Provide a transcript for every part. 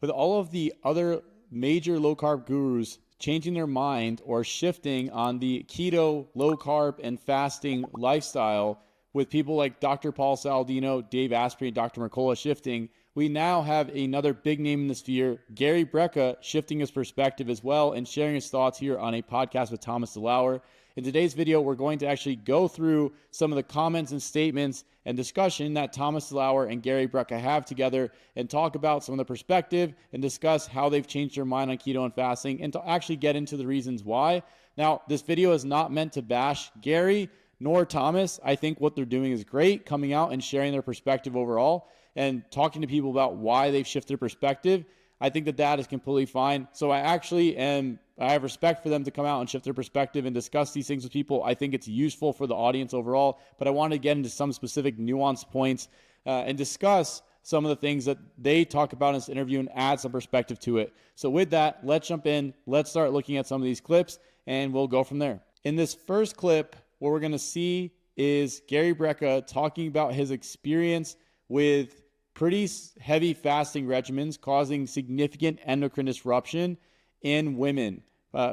with all of the other major low carb gurus changing their mind or shifting on the keto, low carb, and fasting lifestyle, with people like Dr. Paul Saladino, Dave Asprey, and Dr. Mercola shifting, we now have another big name in the sphere, Gary Brecka, shifting his perspective as well and sharing his thoughts here on a podcast with Thomas DeLauer. In today's video, we're going to actually go through some of the comments and statements and discussion that Thomas DeLauer and Gary Brecka have together and talk about some of the perspective and discuss how they've changed their mind on keto and fasting and to actually get into the reasons why. Now, this video is not meant to bash Gary nor Thomas. I think what they're doing is great, coming out and sharing their perspective overall and talking to people about why they've shifted their perspective. I think that is completely fine. So I have respect for them to come out and shift their perspective and discuss these things with people. I think it's useful for the audience overall, but I want to get into some specific nuanced points and discuss some of the things that they talk about in this interview and add some perspective to it. So with that, let's jump in. Let's start looking at some of these clips and we'll go from there. In this first clip, what we're going to see is Gary Brecka talking about his experience with pretty heavy fasting regimens causing significant endocrine disruption in women,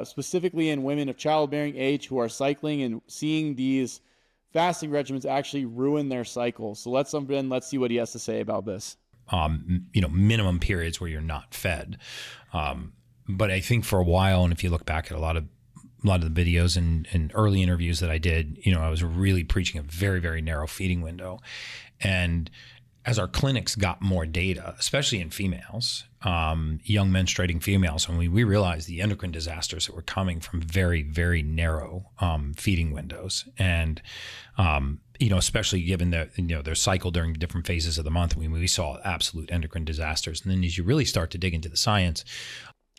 specifically in women of childbearing age who are cycling and seeing these fasting regimens actually ruin their cycle. So let's jump in. Let's see what he has to say about this. Minimum periods where you're not fed. But I think for a while, and if you look back at a lot of the videos and early interviews that I did, I was really preaching a very, very narrow feeding window. And as our clinics got more data, especially in females, young menstruating females, we realized the endocrine disasters that were coming from very, very narrow feeding windows. And, especially given that, their cycle during different phases of the month, we saw absolute endocrine disasters. And then as you really start to dig into the science.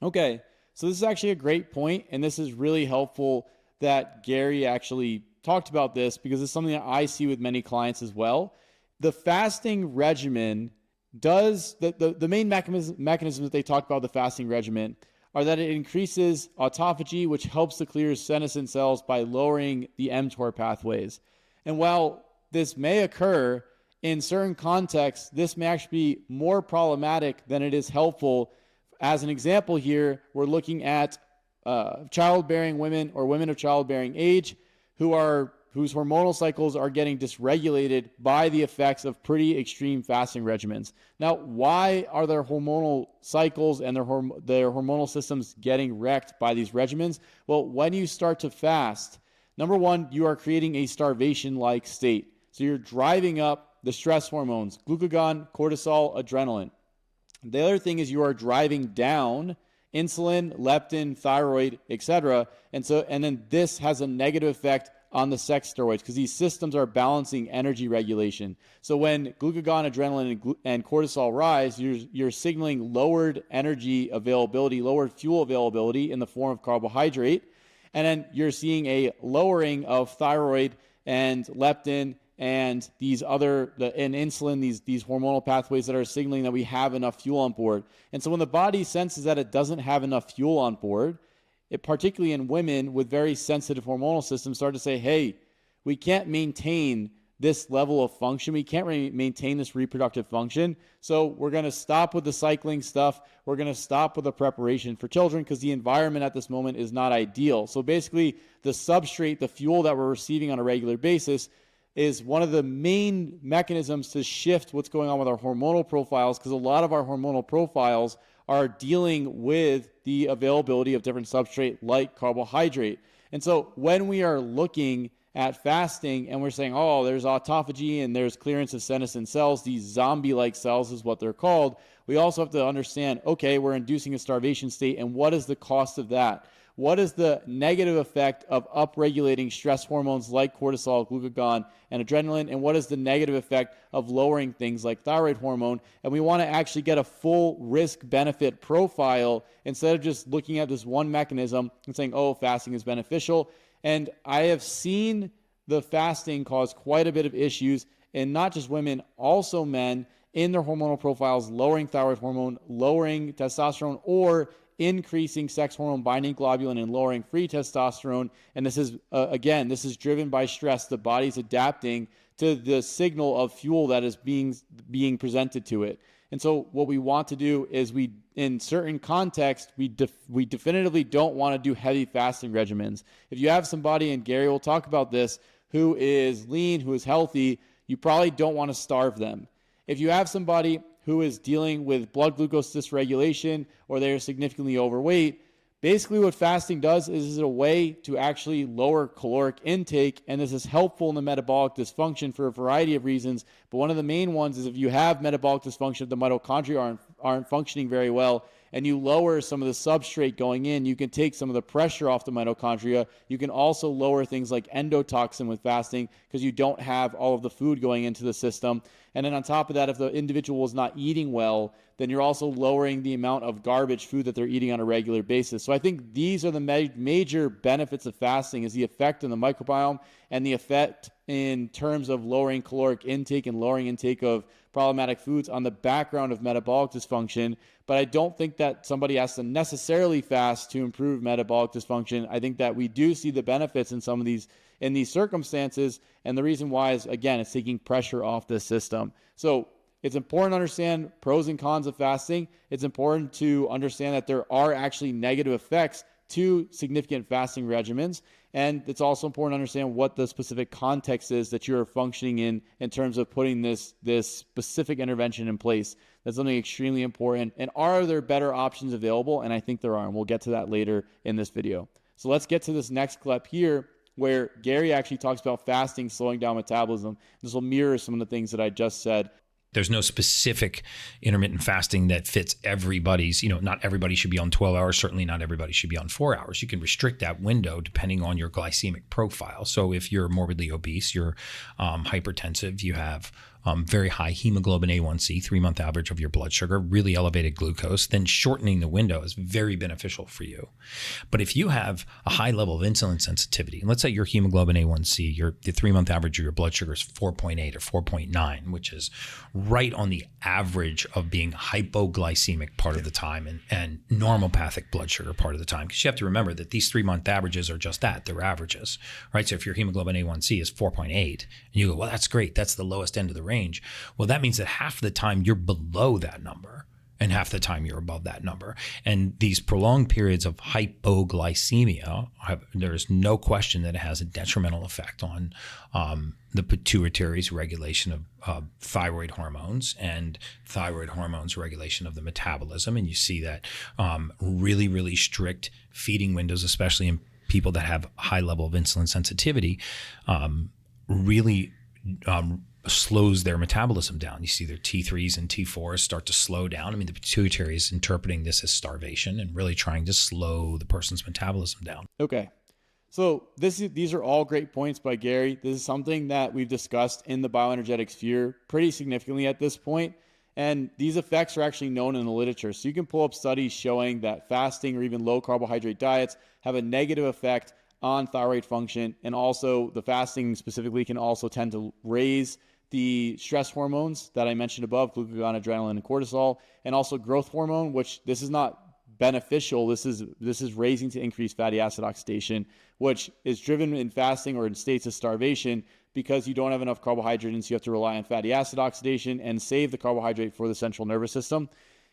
Okay. So this is actually a great point, and this is really helpful that Gary actually talked about this because it's something that I see with many clients as well. The fasting regimen does, the main mechanisms that they talk about the fasting regimen are that it increases autophagy, which helps to clear senescent cells by lowering the mTOR pathways. And while this may occur in certain contexts, this may actually be more problematic than it is helpful. As an example here, we're looking at childbearing women or women of childbearing age whose hormonal cycles are getting dysregulated by the effects of pretty extreme fasting regimens. Now, why are their hormonal cycles and their hormonal systems getting wrecked by these regimens? Well, when you start to fast, number one, you are creating a starvation-like state. So you're driving up the stress hormones, glucagon, cortisol, adrenaline. The other thing is you are driving down insulin, leptin, thyroid, etc. And then this has a negative effect on the sex steroids because these systems are balancing energy regulation. So when glucagon, adrenaline, and cortisol rise, you're signaling lowered energy availability, lowered fuel availability in the form of carbohydrate. And then you're seeing a lowering of thyroid and leptin and and insulin, these hormonal pathways that are signaling that we have enough fuel on board. And so when the body senses that it doesn't have enough fuel on board, it, particularly in women with very sensitive hormonal systems, start to say, hey, we can't maintain this level of function. We can't maintain this reproductive function. So we're going to stop with the cycling stuff. We're going to stop with the preparation for children because the environment at this moment is not ideal. So basically the substrate, the fuel that we're receiving on a regular basis is one of the main mechanisms to shift what's going on with our hormonal profiles, because a lot of our hormonal profiles are dealing with the availability of different substrate like carbohydrate. And so when we are looking at fasting and we're saying, oh, there's autophagy and there's clearance of senescent cells, these zombie-like cells is what they're called, we also have to understand, okay, we're inducing a starvation state, and what is the cost of that? What is the negative effect of upregulating stress hormones like cortisol, glucagon, and adrenaline? And what is the negative effect of lowering things like thyroid hormone? And we want to actually get a full risk-benefit profile instead of just looking at this one mechanism and saying, oh, fasting is beneficial. And I have seen the fasting cause quite a bit of issues in not just women, also men in their hormonal profiles, lowering thyroid hormone, lowering testosterone, or increasing sex hormone binding globulin and lowering free testosterone. And this is, again, this is driven by stress. The body's adapting to the signal of fuel that is being presented to it. And so what we want to do is in certain contexts, we definitively don't want to do heavy fasting regimens. If you have somebody, and Gary will talk about this, who is lean, who is healthy, you probably don't want to starve them. If you have somebody who is dealing with blood glucose dysregulation or they're significantly overweight, basically what fasting does is a way to actually lower caloric intake, and this is helpful in the metabolic dysfunction for a variety of reasons. But one of the main ones is if you have metabolic dysfunction, the mitochondria aren't functioning very well, and you lower some of the substrate going in, you can take some of the pressure off the mitochondria. You can also lower things like endotoxin with fasting because you don't have all of the food going into the system. And then on top of that, if the individual is not eating well, then you're also lowering the amount of garbage food that they're eating on a regular basis. So I think these are the major benefits of fasting, is the effect on the microbiome and the effect in terms of lowering caloric intake and lowering intake of problematic foods on the background of metabolic dysfunction. But I don't think that somebody has to necessarily fast to improve metabolic dysfunction. I think that we do see the benefits in some of these circumstances. And the reason why is, again, it's taking pressure off the system. So it's important to understand pros and cons of fasting. It's important to understand that there are actually negative effects to significant fasting regimens. And it's also important to understand what the specific context is that you're functioning in terms of putting this specific intervention in place. That's something extremely important. And are there better options available? And I think there are, and we'll get to that later in this video. So let's get to this next clip here, where Gary actually talks about fasting slowing down metabolism. This will mirror some of the things that I just said. There's no specific intermittent fasting that fits everybody's, not everybody should be on 12 hours. Certainly not everybody should be on 4 hours. You can restrict that window depending on your glycemic profile. So if you're morbidly obese, you're hypertensive, you have very high hemoglobin A1C, 3-month average of your blood sugar, really elevated glucose, then shortening the window is very beneficial for you. But if you have a high level of insulin sensitivity, and let's say your hemoglobin A1C, the 3-month average of your blood sugar is 4.8 or 4.9, which is right on the average of being hypoglycemic part of the time and normopathic blood sugar part of the time. Because you have to remember that these 3-month averages are just that, they're averages, right? So if your hemoglobin A1C is 4.8 and you go, well, that's great, that's the lowest end of the range. Well, that means that half the time you're below that number and half the time you're above that number. And these prolonged periods of hypoglycemia, there's no question that it has a detrimental effect on the pituitary's regulation of thyroid hormones and thyroid hormones regulation of the metabolism. And you see that really, really strict feeding windows, especially in people that have high level of insulin sensitivity, really slows their metabolism down. You see their T3s and T4s start to slow down. I mean, the pituitary is interpreting this as starvation and really trying to slow the person's metabolism down. Okay. So these are all great points by Gary. This is something that we've discussed in the bioenergetic sphere pretty significantly at this point. And these effects are actually known in the literature. So you can pull up studies showing that fasting or even low carbohydrate diets have a negative effect on thyroid function. And also the fasting specifically can also tend to raise the stress hormones that I mentioned above, glucagon, adrenaline, and cortisol, and also growth hormone, which this is not beneficial. This is raising to increase fatty acid oxidation, which is driven in fasting or in states of starvation because you don't have enough carbohydrate, and so you have to rely on fatty acid oxidation and save the carbohydrate for the central nervous system.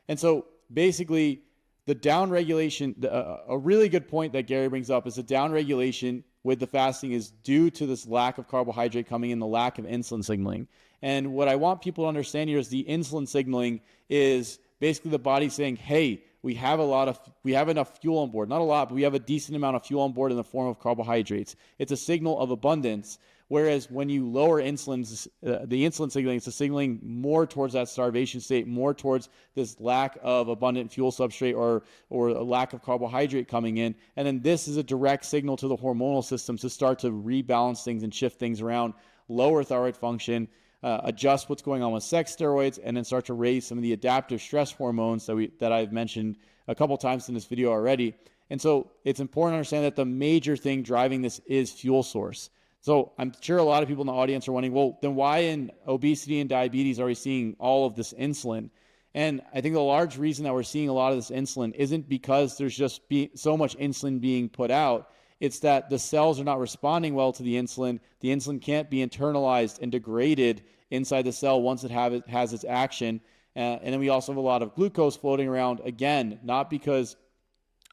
And so basically the downregulation, a really good point that Gary brings up is the downregulation with the fasting is due to this lack of carbohydrate coming in, the lack of insulin signaling. And what I want people to understand here is the insulin signaling is basically the body saying, hey, we have enough fuel on board. Not a lot, but we have a decent amount of fuel on board in the form of carbohydrates. It's a signal of abundance. Whereas when you lower insulin, the insulin signaling, it's a signaling more towards that starvation state, more towards this lack of abundant fuel substrate or a lack of carbohydrate coming in. And then this is a direct signal to the hormonal system to start to rebalance things and shift things around, lower thyroid function, adjust what's going on with sex steroids, and then start to raise some of the adaptive stress hormones that I've mentioned a couple times in this video already. And so it's important to understand that the major thing driving this is fuel source. So I'm sure a lot of people in the audience are wondering, well, then why in obesity and diabetes are we seeing all of this insulin? And I think the large reason that we're seeing a lot of this insulin isn't because there's just so much insulin being put out. It's that the cells are not responding well to the insulin. The insulin can't be internalized and degraded inside the cell once it has its action. And then we also have a lot of glucose floating around, again, not because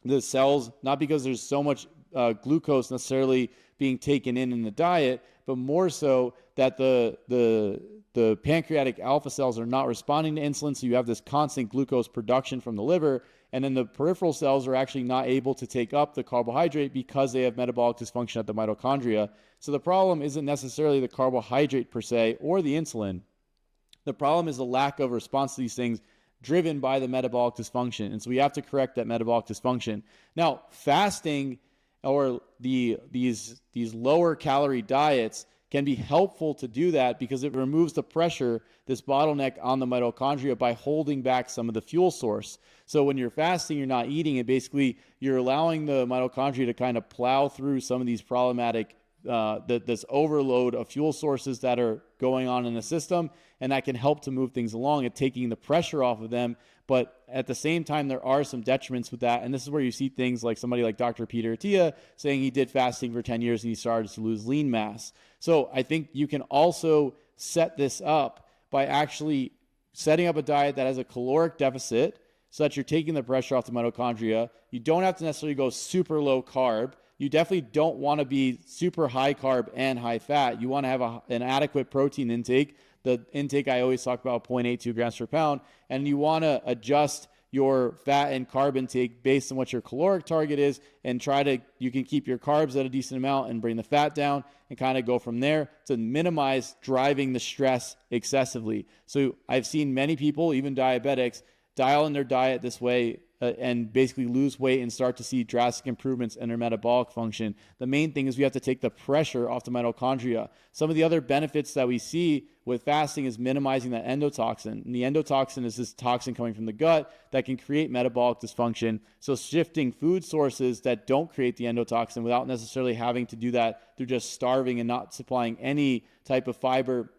there's so much glucose necessarily being taken in the diet, but more so that the pancreatic alpha cells are not responding to insulin, so you have this constant glucose production from the liver, and then the peripheral cells are actually not able to take up the carbohydrate because they have metabolic dysfunction at the mitochondria. So the problem isn't necessarily the carbohydrate per se or the insulin. The problem is the lack of response to these things driven by the metabolic dysfunction. And so we have to correct that metabolic dysfunction. Now, fasting or these lower calorie diets can be helpful to do that because it removes the pressure, this bottleneck on the mitochondria, by holding back some of the fuel source. So when you're fasting, you're not eating, and basically you're allowing the mitochondria to kind of plow through some of these problematic this overload of fuel sources that are going on in the system, and that can help to move things along and taking the pressure off of them. But at the same time, there are some detriments with that, and this is where you see things like somebody like Dr. Pituitary saying he did fasting for 10 years and he started to lose lean mass. So I think you can also set this up by actually setting up a diet that has a caloric deficit so that you're taking the pressure off the mitochondria. You don't have to necessarily go super low carb. You definitely don't want to be super high carb and high fat. You want to have an adequate protein intake. The intake I always talk about, 0.82 grams per pound. And you want to adjust your fat and carb intake based on what your caloric target is, and you can keep your carbs at a decent amount and bring the fat down and kind of go from there to minimize driving the stress excessively. So I've seen many people, even diabetics, dial in their diet this way and basically lose weight and start to see drastic improvements in their metabolic function. The main thing is we have to take the pressure off the mitochondria. Some of the other benefits that we see with fasting is minimizing that endotoxin. And the endotoxin is this toxin coming from the gut that can create metabolic dysfunction. So shifting food sources that don't create the endotoxin without necessarily having to do that through just starving and not supplying any type of fiber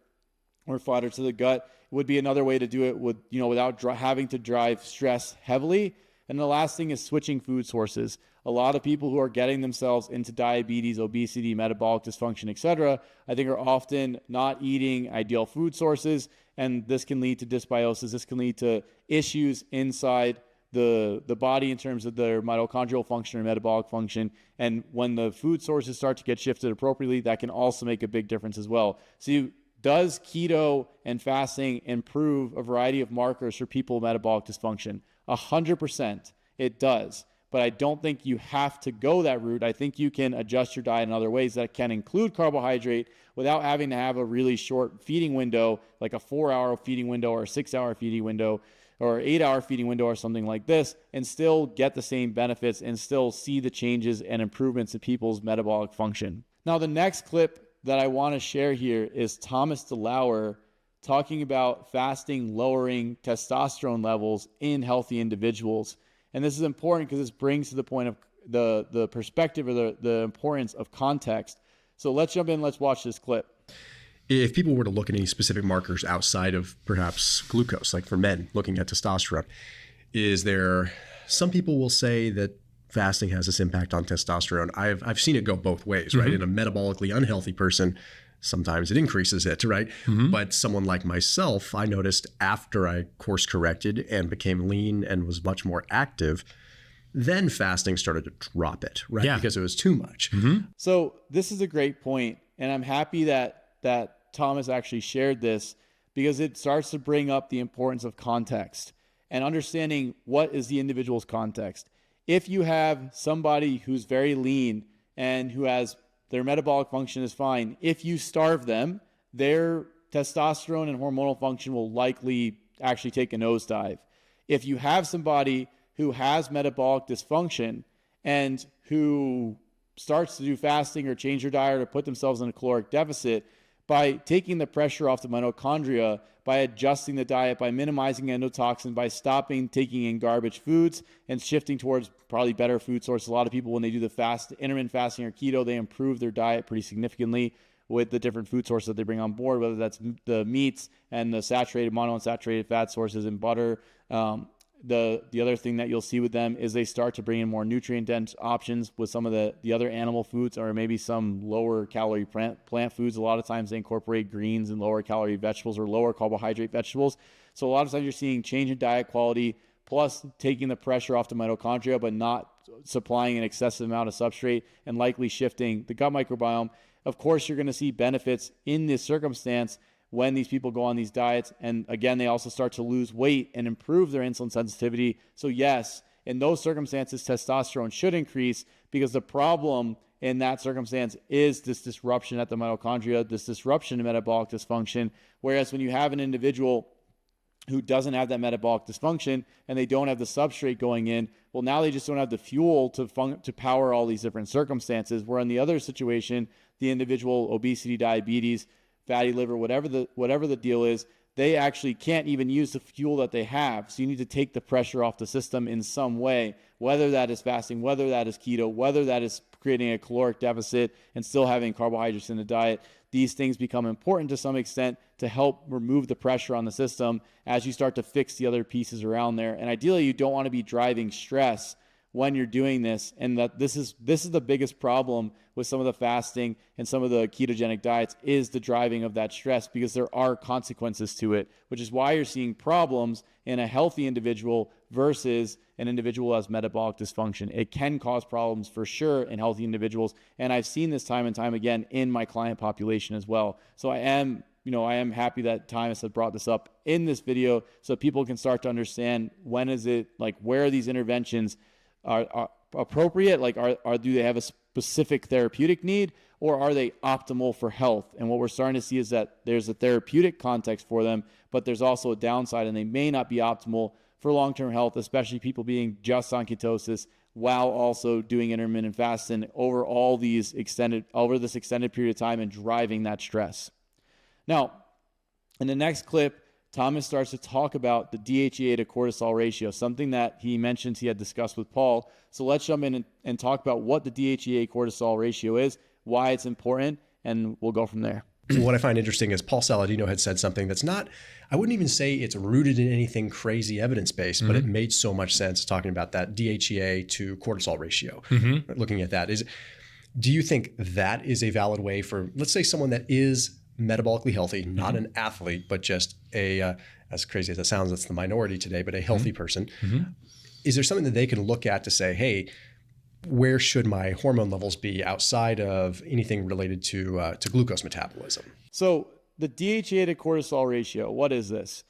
or fodder to the gut would be another way to do it without having to drive stress heavily. And the last thing is switching food sources. A lot of people who are getting themselves into diabetes, obesity, metabolic dysfunction, etc., I think are often not eating ideal food sources, and this can lead to dysbiosis. This can lead to issues inside the body in terms of their mitochondrial function or metabolic function. And when the food sources start to get shifted appropriately, that can also make a big difference as well. So does keto and fasting improve a variety of markers for people with metabolic dysfunction? 100% it does. But I don't think you have to go that route. I think you can adjust your diet in other ways that can include carbohydrate without having to have a really short feeding window, like a 4-hour feeding window or a 6-hour feeding window or 8-hour feeding window or something like this, and still get the same benefits and still see the changes and improvements in people's metabolic function. Now, the next clip that I want to share here is Thomas DeLauer talking about fasting lowering testosterone levels in healthy individuals. And this is important because this brings to the point of the perspective or the importance of context. So let's jump in. Let's watch this clip. If people were to look at any specific markers outside of perhaps glucose, like for men looking at testosterone, some people will say that fasting has this impact on testosterone. I've seen it go both ways, right? In a metabolically unhealthy person, sometimes it increases it, right? But someone like myself, I noticed after I course corrected and became lean and was much more active, then fasting started to drop it, right? Yeah. Because it was too much. So this is a great point, and I'm happy that Thomas actually shared this because it starts to bring up the importance of context and understanding what is the individual's context. If you have somebody who's very lean and who has their metabolic function is fine, if you starve them, their testosterone and hormonal function will likely actually take a nosedive. If you have somebody who has metabolic dysfunction and who starts to do fasting or change their diet or put themselves in a caloric deficit, by taking the pressure off the mitochondria, by adjusting the diet, by minimizing endotoxin, by stopping taking in garbage foods and shifting towards probably better food sources. A lot of people, when they do the intermittent fasting or keto, they improve their diet pretty significantly with the different food sources that they bring on board, whether that's the meats and the saturated, monounsaturated fat sources and butter. The other thing that you'll see with them is they start to bring in more nutrient-dense options with some of the other animal foods or maybe some lower-calorie plant foods. A lot of times they incorporate greens and lower-calorie vegetables or lower-carbohydrate vegetables. So a lot of times you're seeing change in diet quality plus taking the pressure off the mitochondria, but not supplying an excessive amount of substrate and likely shifting the gut microbiome. Of course, you're going to see benefits in this circumstance when these people go on these diets. And again, they also start to lose weight and improve their insulin sensitivity. So yes, in those circumstances, testosterone should increase, because the problem in that circumstance is this disruption at the mitochondria, this disruption in metabolic dysfunction. Whereas when you have an individual who doesn't have that metabolic dysfunction and they don't have the substrate going in, well, now they just don't have the fuel to power all these different circumstances. Where in the other situation, the individual obesity, diabetes, fatty liver, whatever the deal is, they actually can't even use the fuel that they have. So you need to take the pressure off the system in some way, whether that is fasting, whether that is keto, whether that is creating a caloric deficit and still having carbohydrates in the diet. These things become important to some extent to help remove the pressure on the system as you start to fix the other pieces around there. And ideally, you don't want to be driving stress when you're doing this. And that this is the biggest problem with some of the fasting and some of the ketogenic diets, is the driving of that stress, because there are consequences to it, which is why you're seeing problems in a healthy individual versus an individual who has metabolic dysfunction. It can cause problems for sure in healthy individuals. And I've seen this time and time again in my client population as well. So I am happy that Thomas had brought this up in this video so people can start to understand when is it, like, where these interventions are appropriate, like do they have a specific therapeutic need, or are they optimal for health? And what we're starting to see is that there's a therapeutic context for them, but there's also a downside, and they may not be optimal for long-term health, especially people being just on ketosis while also doing intermittent fasting over this extended period of time and driving that stress. Now, in the next clip, Thomas starts to talk about the DHEA to cortisol ratio, something that he mentions he had discussed with Paul. So let's jump in and talk about what the DHEA cortisol ratio is, why it's important, and we'll go from there. What I find interesting is Paul Saladino had said something that's not, I wouldn't even say it's rooted in anything crazy evidence-based, but it made so much sense talking about that DHEA to cortisol ratio. Looking at that, do you think that is a valid way for, let's say, someone that is metabolically healthy, not an athlete, but just as crazy as that sounds, that's the minority today, but a healthy person. Is there something that they can look at to say, hey, where should my hormone levels be outside of anything related to glucose metabolism? So the DHEA to cortisol ratio, what is this?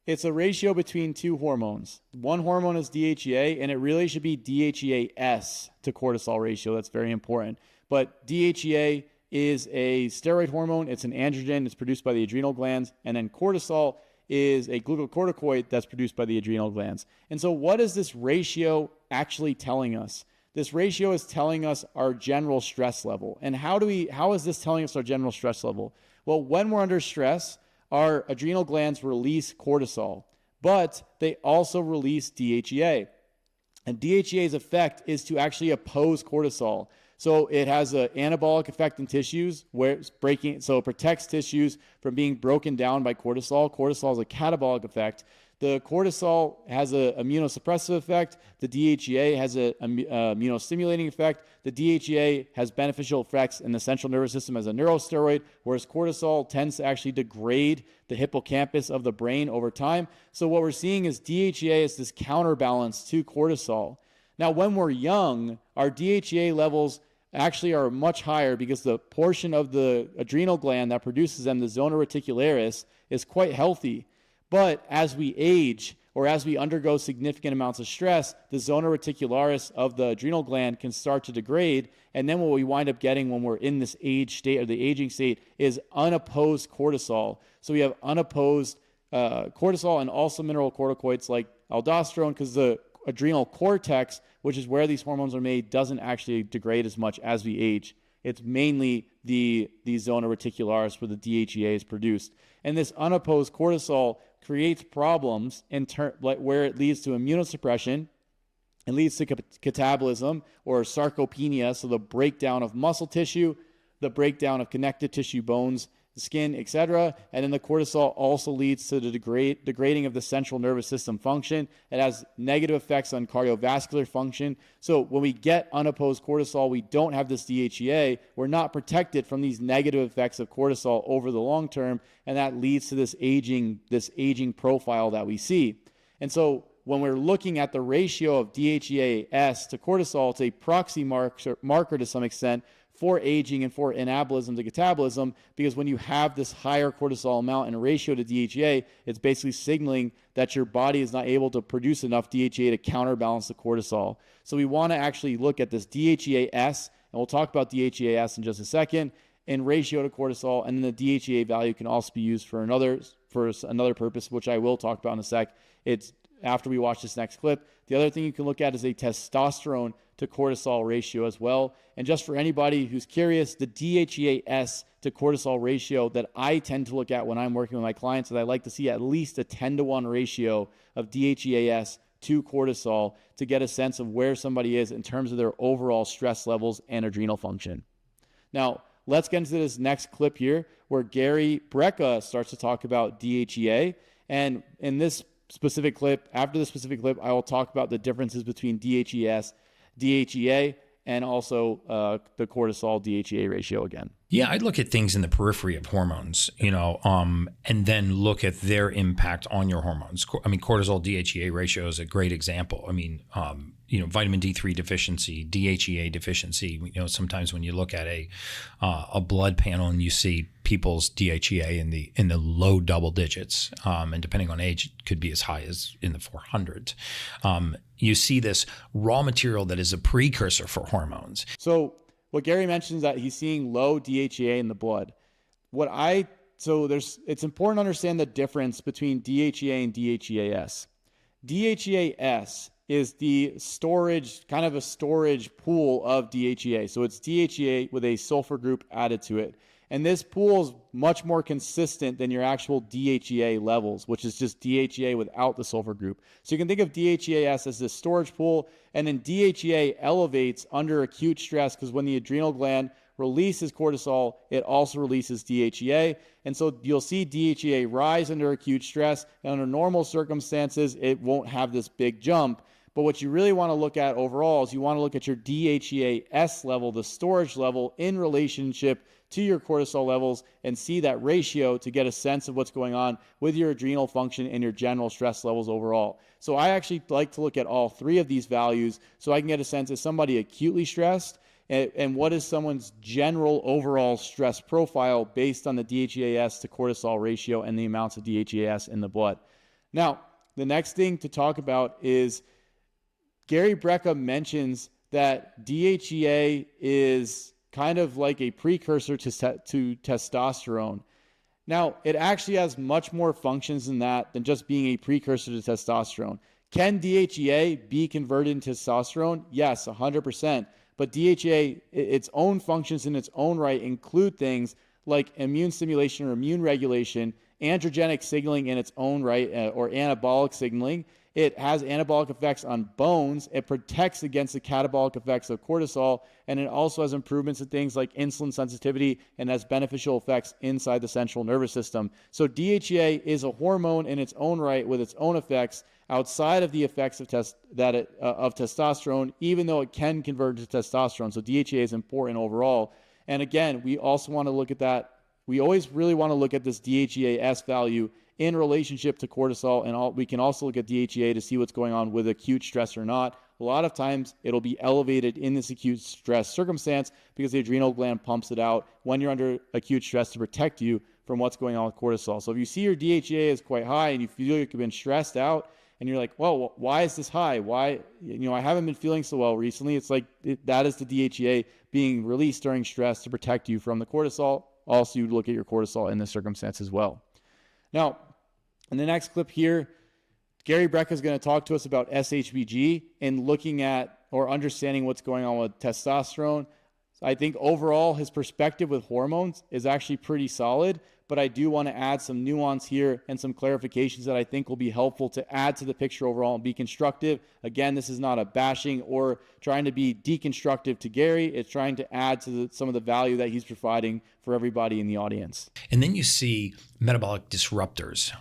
It's a ratio between two hormones. One hormone is DHEA, and it really should be DHEA-S to cortisol ratio. That's very important. But DHEA is a steroid hormone. It's an androgen. It's produced by the adrenal glands. And then cortisol is a glucocorticoid that's produced by the adrenal glands. And so what is this ratio actually telling us? This ratio is telling us our general stress level. And how is this telling us our general stress level? Well, when we're under stress, our adrenal glands release cortisol, but they also release DHEA. And DHEA's effect is to actually oppose cortisol. So it has an anabolic effect in tissues where it's so it protects tissues from being broken down by cortisol. Cortisol is a catabolic effect. The cortisol has an immunosuppressive effect. The DHEA has an immunostimulating effect. The DHEA has beneficial effects in the central nervous system as a neurosteroid, whereas cortisol tends to actually degrade the hippocampus of the brain over time. So what we're seeing is DHEA is this counterbalance to cortisol. Now, when we're young, our DHEA levels actually are much higher because the portion of the adrenal gland that produces them, the zona reticularis, is quite healthy. But as we age or as we undergo significant amounts of stress, the zona reticularis of the adrenal gland can start to degrade. And then what we wind up getting when we're in this age state or the aging state is unopposed cortisol. So we have unopposed cortisol and also mineralocorticoids like aldosterone, because the adrenal cortex, which is where these hormones are made, doesn't actually degrade as much as we age. It's mainly the zona reticularis where the DHEA is produced. And this unopposed cortisol creates problems where it leads to immunosuppression. It leads to catabolism or sarcopenia, so the breakdown of muscle tissue, the breakdown of connective tissue, bones, the skin, etc. And then the cortisol also leads to the degrading of the central nervous system function. It has negative effects on cardiovascular function. So when we get unopposed cortisol, we don't have this DHEA. We're not protected from these negative effects of cortisol over the long term, and that leads to this aging profile that we see. And so when we're looking at the ratio of DHEA-S to cortisol, it's a proxy marker to some extent for aging and for anabolism to catabolism, because when you have this higher cortisol amount in a ratio to DHEA, it's basically signaling that your body is not able to produce enough DHEA to counterbalance the cortisol. So we want to actually look at this DHEA-S, and we'll talk about DHEA-S in just a second, in ratio to cortisol, and then the DHEA value can also be used for another purpose, which I will talk about in a sec. It's after we watch this next clip. The other thing you can look at is a testosterone to cortisol ratio as well. And just for anybody who's curious, the DHEA-S to cortisol ratio that I tend to look at when I'm working with my clients is I like to see at least a 10-to-1 ratio of DHEA-S to cortisol to get a sense of where somebody is in terms of their overall stress levels and adrenal function. Now, let's get into this next clip here where Gary Brecka starts to talk about DHEA. And in this specific clip, after the specific clip, I will talk about the differences between DHEA-S, DHEA, and also the cortisol DHEA ratio again. Yeah, I'd look at things in the periphery of hormones, and then look at their impact on your hormones. I mean, cortisol DHEA ratio is a great example. I mean, vitamin D3 deficiency, DHEA deficiency. Sometimes when you look at a blood panel and you see people's DHEA in the low double digits, and depending on age, it could be as high as in the 400s. You see this raw material that is a precursor for hormones. So what Gary mentions is that he's seeing low DHEA in the blood. It's important to understand the difference between DHEA and DHEA-S. DHEA-S is the storage, kind of a storage pool of DHEA. So it's DHEA with a sulfur group added to it. And this pool is much more consistent than your actual DHEA levels, which is just DHEA without the sulfur group. So you can think of DHEA-S as this storage pool, and then DHEA elevates under acute stress because when the adrenal gland releases cortisol, it also releases DHEA. And so you'll see DHEA rise under acute stress, and under normal circumstances, it won't have this big jump. But what you really want to look at overall is you want to look at your DHEA-S level, the storage level, in relationship to your cortisol levels and see that ratio to get a sense of what's going on with your adrenal function and your general stress levels overall. So I actually like to look at all three of these values so I can get a sense, is somebody acutely stressed, and what is someone's general overall stress profile based on the DHEA-S to cortisol ratio and the amounts of DHEA-S in the blood. Now, the next thing to talk about is Gary Brecka mentions that DHEA is kind of like a precursor to testosterone. Now, it actually has much more functions than that, than just being a precursor to testosterone. Can DHEA be converted into testosterone? Yes, 100%. But DHEA, its own functions in its own right include things like immune stimulation or immune regulation, androgenic signaling in its own right, or anabolic signaling. It has anabolic effects on bones. It protects against the catabolic effects of cortisol. And it also has improvements in things like insulin sensitivity and has beneficial effects inside the central nervous system. So DHEA is a hormone in its own right with its own effects outside of the effects of testosterone, even though it can convert to testosterone. So DHEA is important overall. And again, we also want to look at that. We always really want to look at this DHEA-S value in relationship to cortisol, and we can also look at DHEA to see what's going on with acute stress or not. A lot of times it'll be elevated in this acute stress circumstance because the adrenal gland pumps it out when you're under acute stress to protect you from what's going on with cortisol. So if you see your DHEA is quite high and you feel like you've been stressed out and you're like, well, why is this high? Why, I haven't been feeling so well recently. It's like that is the DHEA being released during stress to protect you from the cortisol. Also, you look at your cortisol in this circumstance as well. Now, in the next clip here, Gary Brecka is going to talk to us about SHBG and looking at or understanding what's going on with testosterone. I think overall his perspective with hormones is actually pretty solid, but I do want to add some nuance here and some clarifications that I think will be helpful to add to the picture overall and be constructive. Again, this is not a bashing or trying to be deconstructive to Gary. It's trying to add to some of the value that he's providing for everybody in the audience. And then you see metabolic disruptors,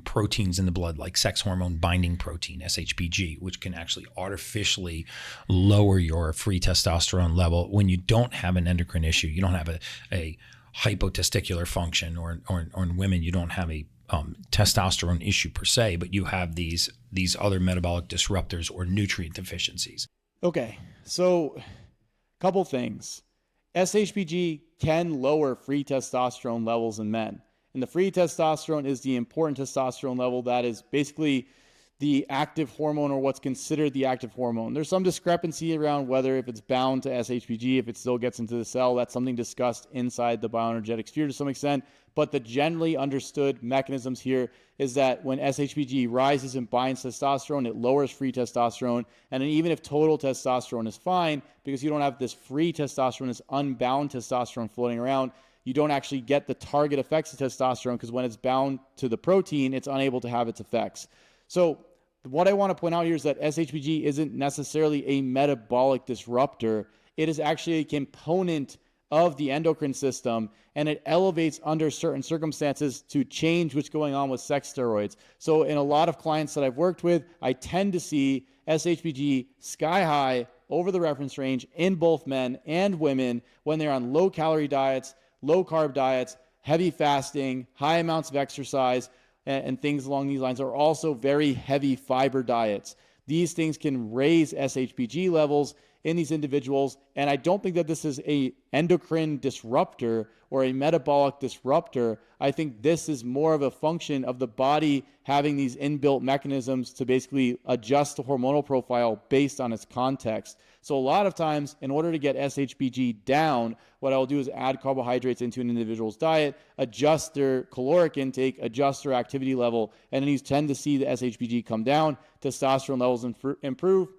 proteins in the blood like sex hormone binding protein, SHBG, which can actually artificially lower your free testosterone level when you don't have an endocrine issue. You don't have a hypotesticular function, or in women, you don't have a testosterone issue per se, but you have these other metabolic disruptors or nutrient deficiencies. Okay, so a couple things. SHBG can lower free testosterone levels in men. And the free testosterone is the important testosterone level that is basically the active hormone, or what's considered the active hormone. There's some discrepancy around whether if it's bound to SHBG, if it still gets into the cell. That's something discussed inside the bioenergetic sphere to some extent. But the generally understood mechanisms here is that when SHBG rises and binds testosterone, it lowers free testosterone. And then even if total testosterone is fine, because you don't have this free testosterone, this unbound testosterone floating around, you don't actually get the target effects of testosterone, because when it's bound to the protein, it's unable to have its effects. So what I want to point out here is that SHBG isn't necessarily a metabolic disruptor. It is actually a component of the endocrine system, and it elevates under certain circumstances to change what's going on with sex steroids. So in a lot of clients that I've worked with, I tend to see SHBG sky high over the reference range in both men and women when they're on low calorie diets, low carb diets, heavy fasting, high amounts of exercise, and things along these lines, are also very heavy fiber diets. These things can raise SHBG levels in these individuals, and I don't think that this is a endocrine disruptor or a metabolic disruptor. I think this is more of a function of the body having these inbuilt mechanisms to basically adjust the hormonal profile based on its context. So a lot of times, in order to get SHBG down, what I'll do is add carbohydrates into an individual's diet, adjust their caloric intake, adjust their activity level, and then you tend to see the SHBG come down, testosterone levels improve,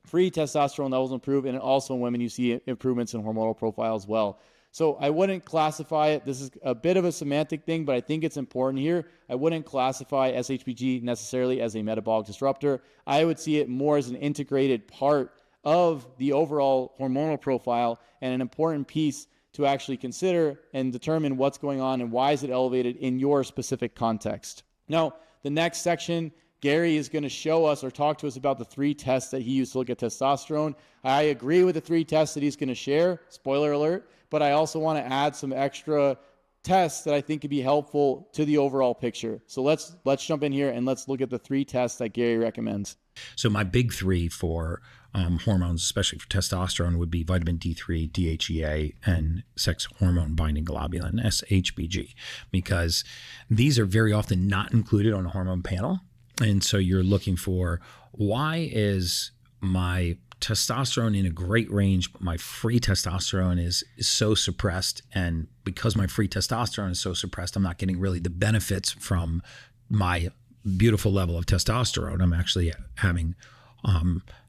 free testosterone levels improve, and also in women you see improvements in hormonal profile as well. So I wouldn't classify it. This is a bit of a semantic thing, but I think it's important here. I wouldn't classify SHBG necessarily as a metabolic disruptor. I would see it more as an integrated part of the overall hormonal profile and an important piece to actually consider and determine what's going on and why is it elevated in your specific context. Now, the next section, Gary is going to show us or talk to us about the 3 tests that he used to look at testosterone. I agree with the 3 tests that he's going to share, spoiler alert, but I also want to add some extra tests that I think could be helpful to the overall picture. So let's jump in here and let's look at the 3 tests that Gary recommends. So my big 3 for hormones, especially for testosterone, would be vitamin D3, DHEA, and sex hormone binding globulin, SHBG, because these are very often not included on a hormone panel. And so you're looking for, why is my testosterone in a great range, but my free testosterone is so suppressed? And because my free testosterone is so suppressed, I'm not getting really the benefits from my beautiful level of testosterone. I'm actually having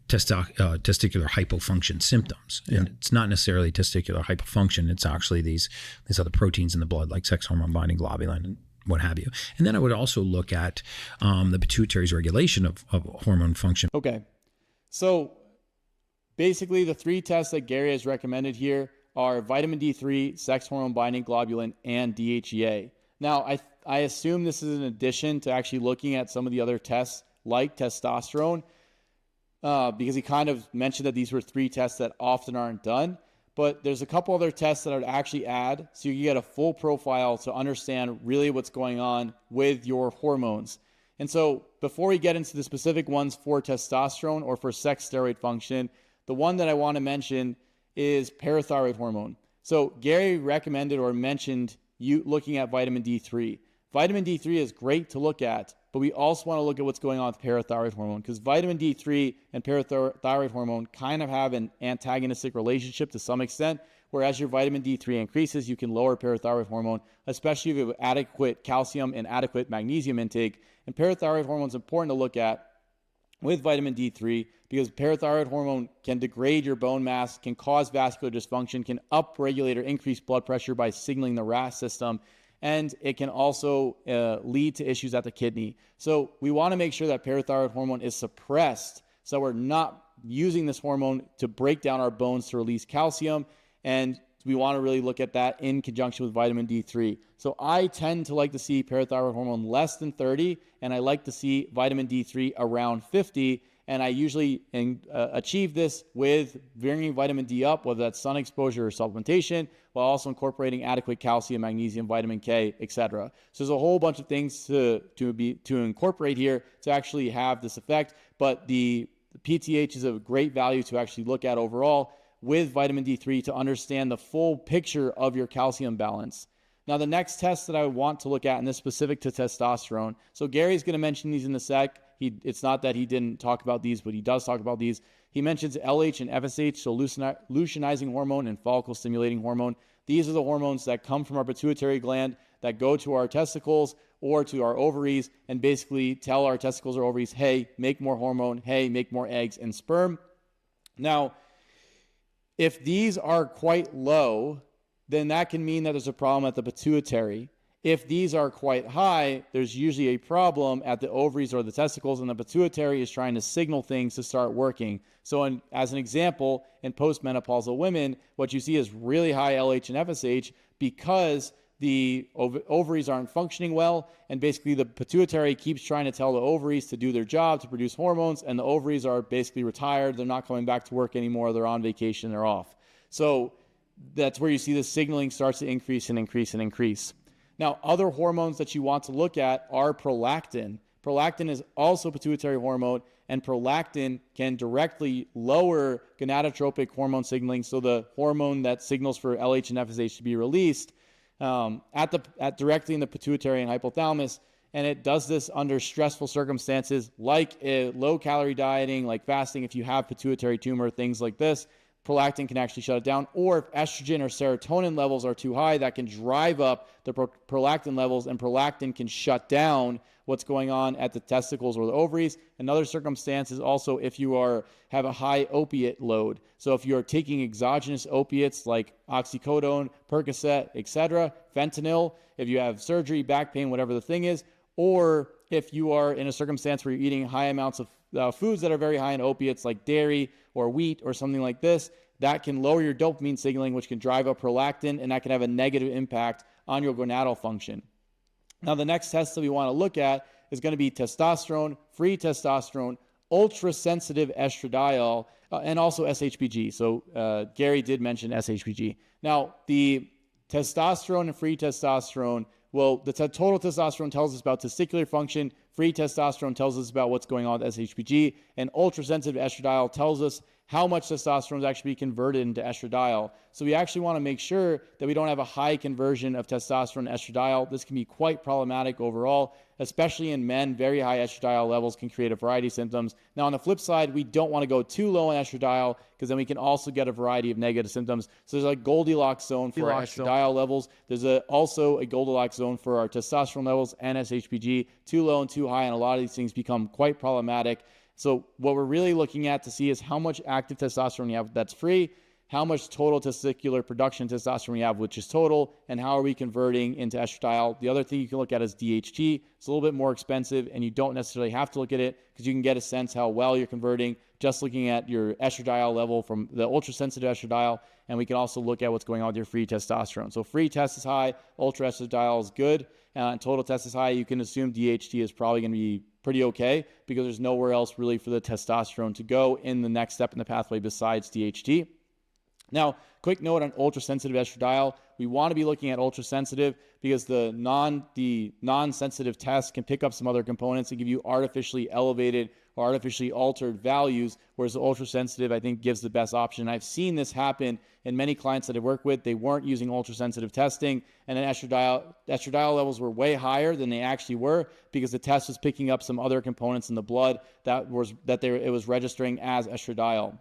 testicular hypofunction symptoms. And it's not necessarily testicular hypofunction. It's actually these other proteins in the blood, like sex hormone binding globulin and what have you. And then I would also look at the pituitary's regulation of hormone function. Okay. So basically the 3 tests that Gary has recommended here are vitamin D3, sex hormone binding globulin, and DHEA. Now, I assume this is in addition to actually looking at some of the other tests like testosterone, because he kind of mentioned that these were 3 tests that often aren't done. But there's a couple other tests that I would actually add so you can get a full profile to understand really what's going on with your hormones. And so before we get into the specific ones for testosterone or for sex steroid function, the one that I want to mention is parathyroid hormone. So Gary recommended or mentioned you looking at vitamin D3. Vitamin D3 is great to look at, but we also want to look at what's going on with parathyroid hormone, because vitamin D3 and parathyroid hormone kind of have an antagonistic relationship to some extent, whereas your vitamin D3 increases, you can lower parathyroid hormone, especially if you have adequate calcium and adequate magnesium intake. And parathyroid hormone is important to look at with vitamin D3 because parathyroid hormone can degrade your bone mass, can cause vascular dysfunction, can upregulate or increase blood pressure by signaling the RAS system. and it can also lead to issues at the kidney. So we want to make sure that parathyroid hormone is suppressed, so we're not using this hormone to break down our bones to release calcium, and we want to really look at that in conjunction with vitamin D3. So I tend to like to see parathyroid hormone less than 30, and I like to see vitamin D3 around 50. And I usually achieve this with bringing vitamin D up, whether that's sun exposure or supplementation, while also incorporating adequate calcium, magnesium, vitamin K, etc. So there's a whole bunch of things to incorporate here to actually have this effect. But the PTH is a great value to actually look at overall with vitamin D3 to understand the full picture of your calcium balance. Now, the next test that I want to look at, and this is specific to testosterone. So Gary's going to mention these in a sec. It's not that he didn't talk about these, but he does talk about these. He mentions LH and FSH, so luteinizing hormone and follicle stimulating hormone. These are the hormones that come from our pituitary gland that go to our testicles or to our ovaries and basically tell our testicles or ovaries, hey, make more hormone, hey, make more eggs and sperm. Now, if these are quite low, then that can mean that there's a problem at the pituitary. If these are quite high, there's usually a problem at the ovaries or the testicles, and the pituitary is trying to signal things to start working. So as an example, in postmenopausal women, what you see is really high LH and FSH because the ovaries aren't functioning well, and basically the pituitary keeps trying to tell the ovaries to do their job to produce hormones, and the ovaries are basically retired. They're not coming back to work anymore. They're on vacation. They're off. So that's where you see the signaling starts to increase and increase and increase. Now, other hormones that you want to look at are prolactin. Prolactin is also a pituitary hormone, and prolactin can directly lower gonadotropic hormone signaling, so the hormone that signals for LH and FSH to be released directly in the pituitary and hypothalamus. And it does this under stressful circumstances like low-calorie dieting, like fasting. If you have pituitary tumor, things like this, prolactin can actually shut it down. Or if estrogen or serotonin levels are too high, that can drive up the prolactin levels, and prolactin can shut down what's going on at the testicles or the ovaries. Another circumstance is also if you have a high opiate load. So if you're taking exogenous opiates like oxycodone, Percocet, etc., fentanyl, if you have surgery, back pain, whatever the thing is, or if you are in a circumstance where you're eating high amounts of foods that are very high in opiates like dairy or wheat or something like this, that can lower your dopamine signaling, which can drive up prolactin, and that can have a negative impact on your gonadal function. Now, the next test that we want to look at is going to be testosterone, free testosterone, ultra-sensitive estradiol, and also SHBG. So Gary did mention SHBG. Now, the testosterone and free testosterone, well, the total testosterone tells us about testicular function. Free testosterone tells us about what's going on with SHBG. And ultrasensitive estradiol tells us how much testosterone is actually converted into estradiol. So we actually want to make sure that we don't have a high conversion of testosterone to estradiol. This can be quite problematic overall, especially in men. Very high estradiol levels can create a variety of symptoms. Now, on the flip side, we don't want to go too low in estradiol because then we can also get a variety of negative symptoms. So there's a Goldilocks zone for our estradiol levels. There's also a Goldilocks zone for our testosterone levels and SHBG. Too low and too high, and a lot of these things become quite problematic. So what we're really looking at to see is how much active testosterone you have that's free, how much total testicular production testosterone you have, which is total, and how are we converting into estradiol. The other thing you can look at is DHT. It's a little bit more expensive, and you don't necessarily have to look at it because you can get a sense how well you're converting just looking at your estradiol level from the ultra-sensitive estradiol, and we can also look at what's going on with your free testosterone. So free test is high, ultra-estradiol is good, and total test is high. You can assume DHT is probably going to be pretty okay because there's nowhere else really for the testosterone to go in the next step in the pathway besides DHT. Now, quick note on ultra-sensitive estradiol. We want to be looking at ultra-sensitive because the non-sensitive test can pick up some other components and give you artificially elevated or artificially altered values, whereas the ultra-sensitive, I think, gives the best option. I've seen this happen in many clients that I work with. They weren't using ultra-sensitive testing, and then estradiol levels were way higher than they actually were because the test was picking up some other components in the blood it was registering as estradiol.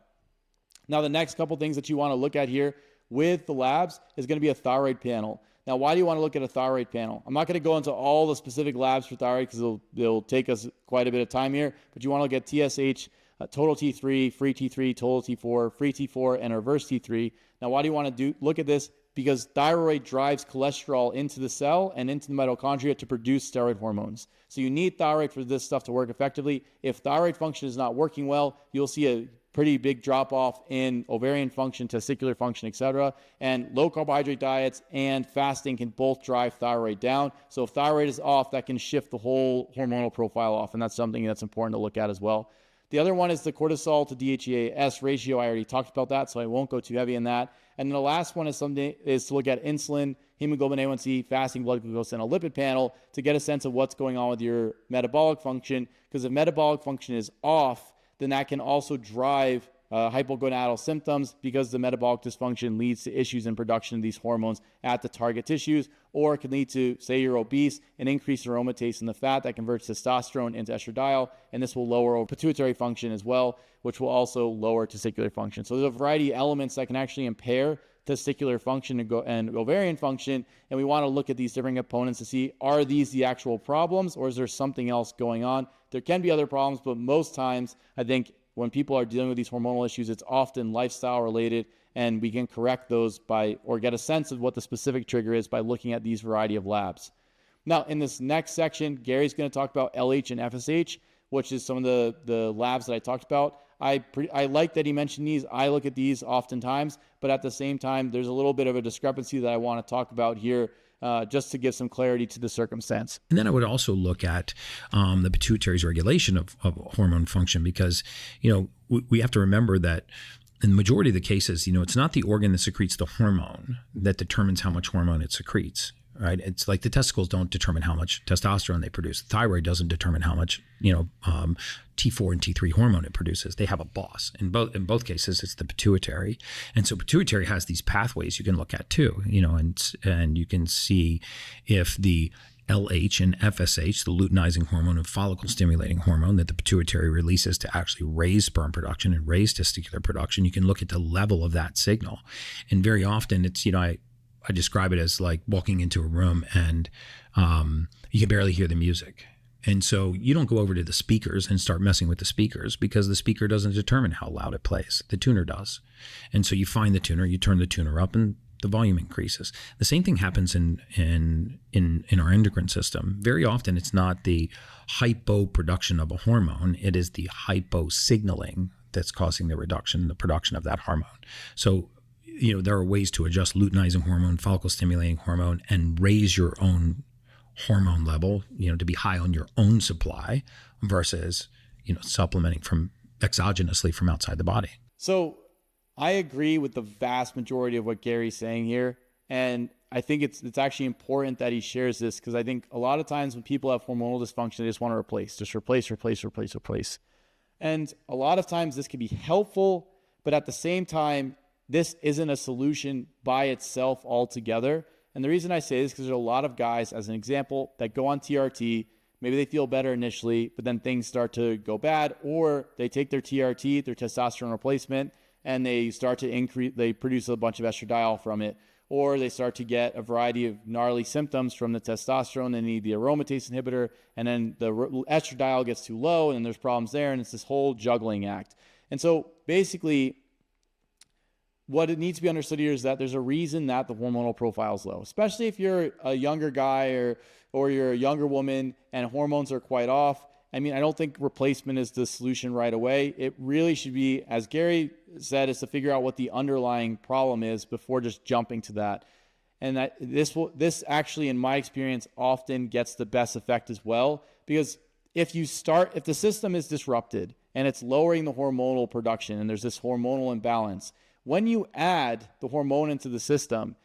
Now, the next couple things that you want to look at here with the labs is going to be a thyroid panel. Now, why do you want to look at a thyroid panel? I'm not going to go into all the specific labs for thyroid because it'll take us quite a bit of time here, but you want to look at TSH, total T3, free T3, total T4, free T4, and reverse T3. Now, why do you want to look at this? because thyroid drives cholesterol into the cell and into the mitochondria to produce steroid hormones. So you need thyroid for this stuff to work effectively. If thyroid function is not working well, you'll see a pretty big drop off in ovarian function, testicular function, etc. And low carbohydrate diets and fasting can both drive thyroid down. So if thyroid is off, that can shift the whole hormonal profile off. And that's something that's important to look at as well. The other one is the cortisol to DHEA-S ratio. I already talked about that, so I won't go too heavy in that. And then the last one is to look at insulin, hemoglobin A1C, fasting blood glucose, and a lipid panel to get a sense of what's going on with your metabolic function. Because if metabolic function is off, then that can also drive hypogonadal symptoms, because the metabolic dysfunction leads to issues in production of these hormones at the target tissues, or it can lead to, say you're obese, an increased aromatase in the fat that converts testosterone into estradiol, and this will lower pituitary function as well, which will also lower testicular function. So there's a variety of elements that can actually impair testicular function and ovarian function, and we want to look at these different components to see, are these the actual problems, or is there something else going on? There can be other problems, but most times I think when people are dealing with these hormonal issues, it's often lifestyle related, and we can correct those or get a sense of what the specific trigger is by looking at these variety of labs. Now, in this next section, Gary's going to talk about LH and FSH, which is some of the labs that I talked about. I like that he mentioned these. I look at these oftentimes, but at the same time, there's a little bit of a discrepancy that I want to talk about here, just to give some clarity to the circumstance. And then I would also look at the pituitary's regulation of hormone function, because, we have to remember that in the majority of the cases, it's not the organ that secretes the hormone that determines how much hormone it secretes. Right? It's like the testicles don't determine how much testosterone they produce. The thyroid doesn't determine how much, T4 and T3 hormone it produces. They have a boss. In both cases, it's the pituitary. And so pituitary has these pathways you can look at too, and you can see if the LH and FSH, the luteinizing hormone and follicle stimulating hormone that the pituitary releases to actually raise sperm production and raise testicular production, you can look at the level of that signal. And very often it's, I describe it as like walking into a room and you can barely hear the music. And so you don't go over to the speakers and start messing with the speakers, because the speaker doesn't determine how loud it plays. The tuner does. And so you find the tuner, you turn the tuner up, and the volume increases. The same thing happens in our endocrine system. Very often it's not the hypoproduction of a hormone, it is the hyposignaling that's causing the production of that hormone. So there are ways to adjust luteinizing hormone, follicle stimulating hormone, and raise your own hormone level, to be high on your own supply versus, supplementing from exogenously from outside the body. So I agree with the vast majority of what Gary's saying here. And I think it's actually important that he shares this, because I think a lot of times when people have hormonal dysfunction, they just want to replace. And a lot of times this can be helpful, but at the same time, this isn't a solution by itself altogether. And the reason I say this is because there's a lot of guys, as an example, that go on TRT. Maybe they feel better initially, but then things start to go bad, or they take their TRT, their testosterone replacement, and they start to they produce a bunch of estradiol from it, or they start to get a variety of gnarly symptoms from the testosterone. They need the aromatase inhibitor, and then the estradiol gets too low, and then there's problems there, and it's this whole juggling act. And so basically, what it needs to be understood here is that there's a reason that the hormonal profile is low, especially if you're a younger guy or you're a younger woman and hormones are quite off. I mean, I don't think replacement is the solution right away. It really should be, as Gary said, is to figure out what the underlying problem is before just jumping to that. And that this actually, in my experience, often gets the best effect as well, because if the system is disrupted and it's lowering the hormonal production and there's this hormonal imbalance, when you add the hormone into the system,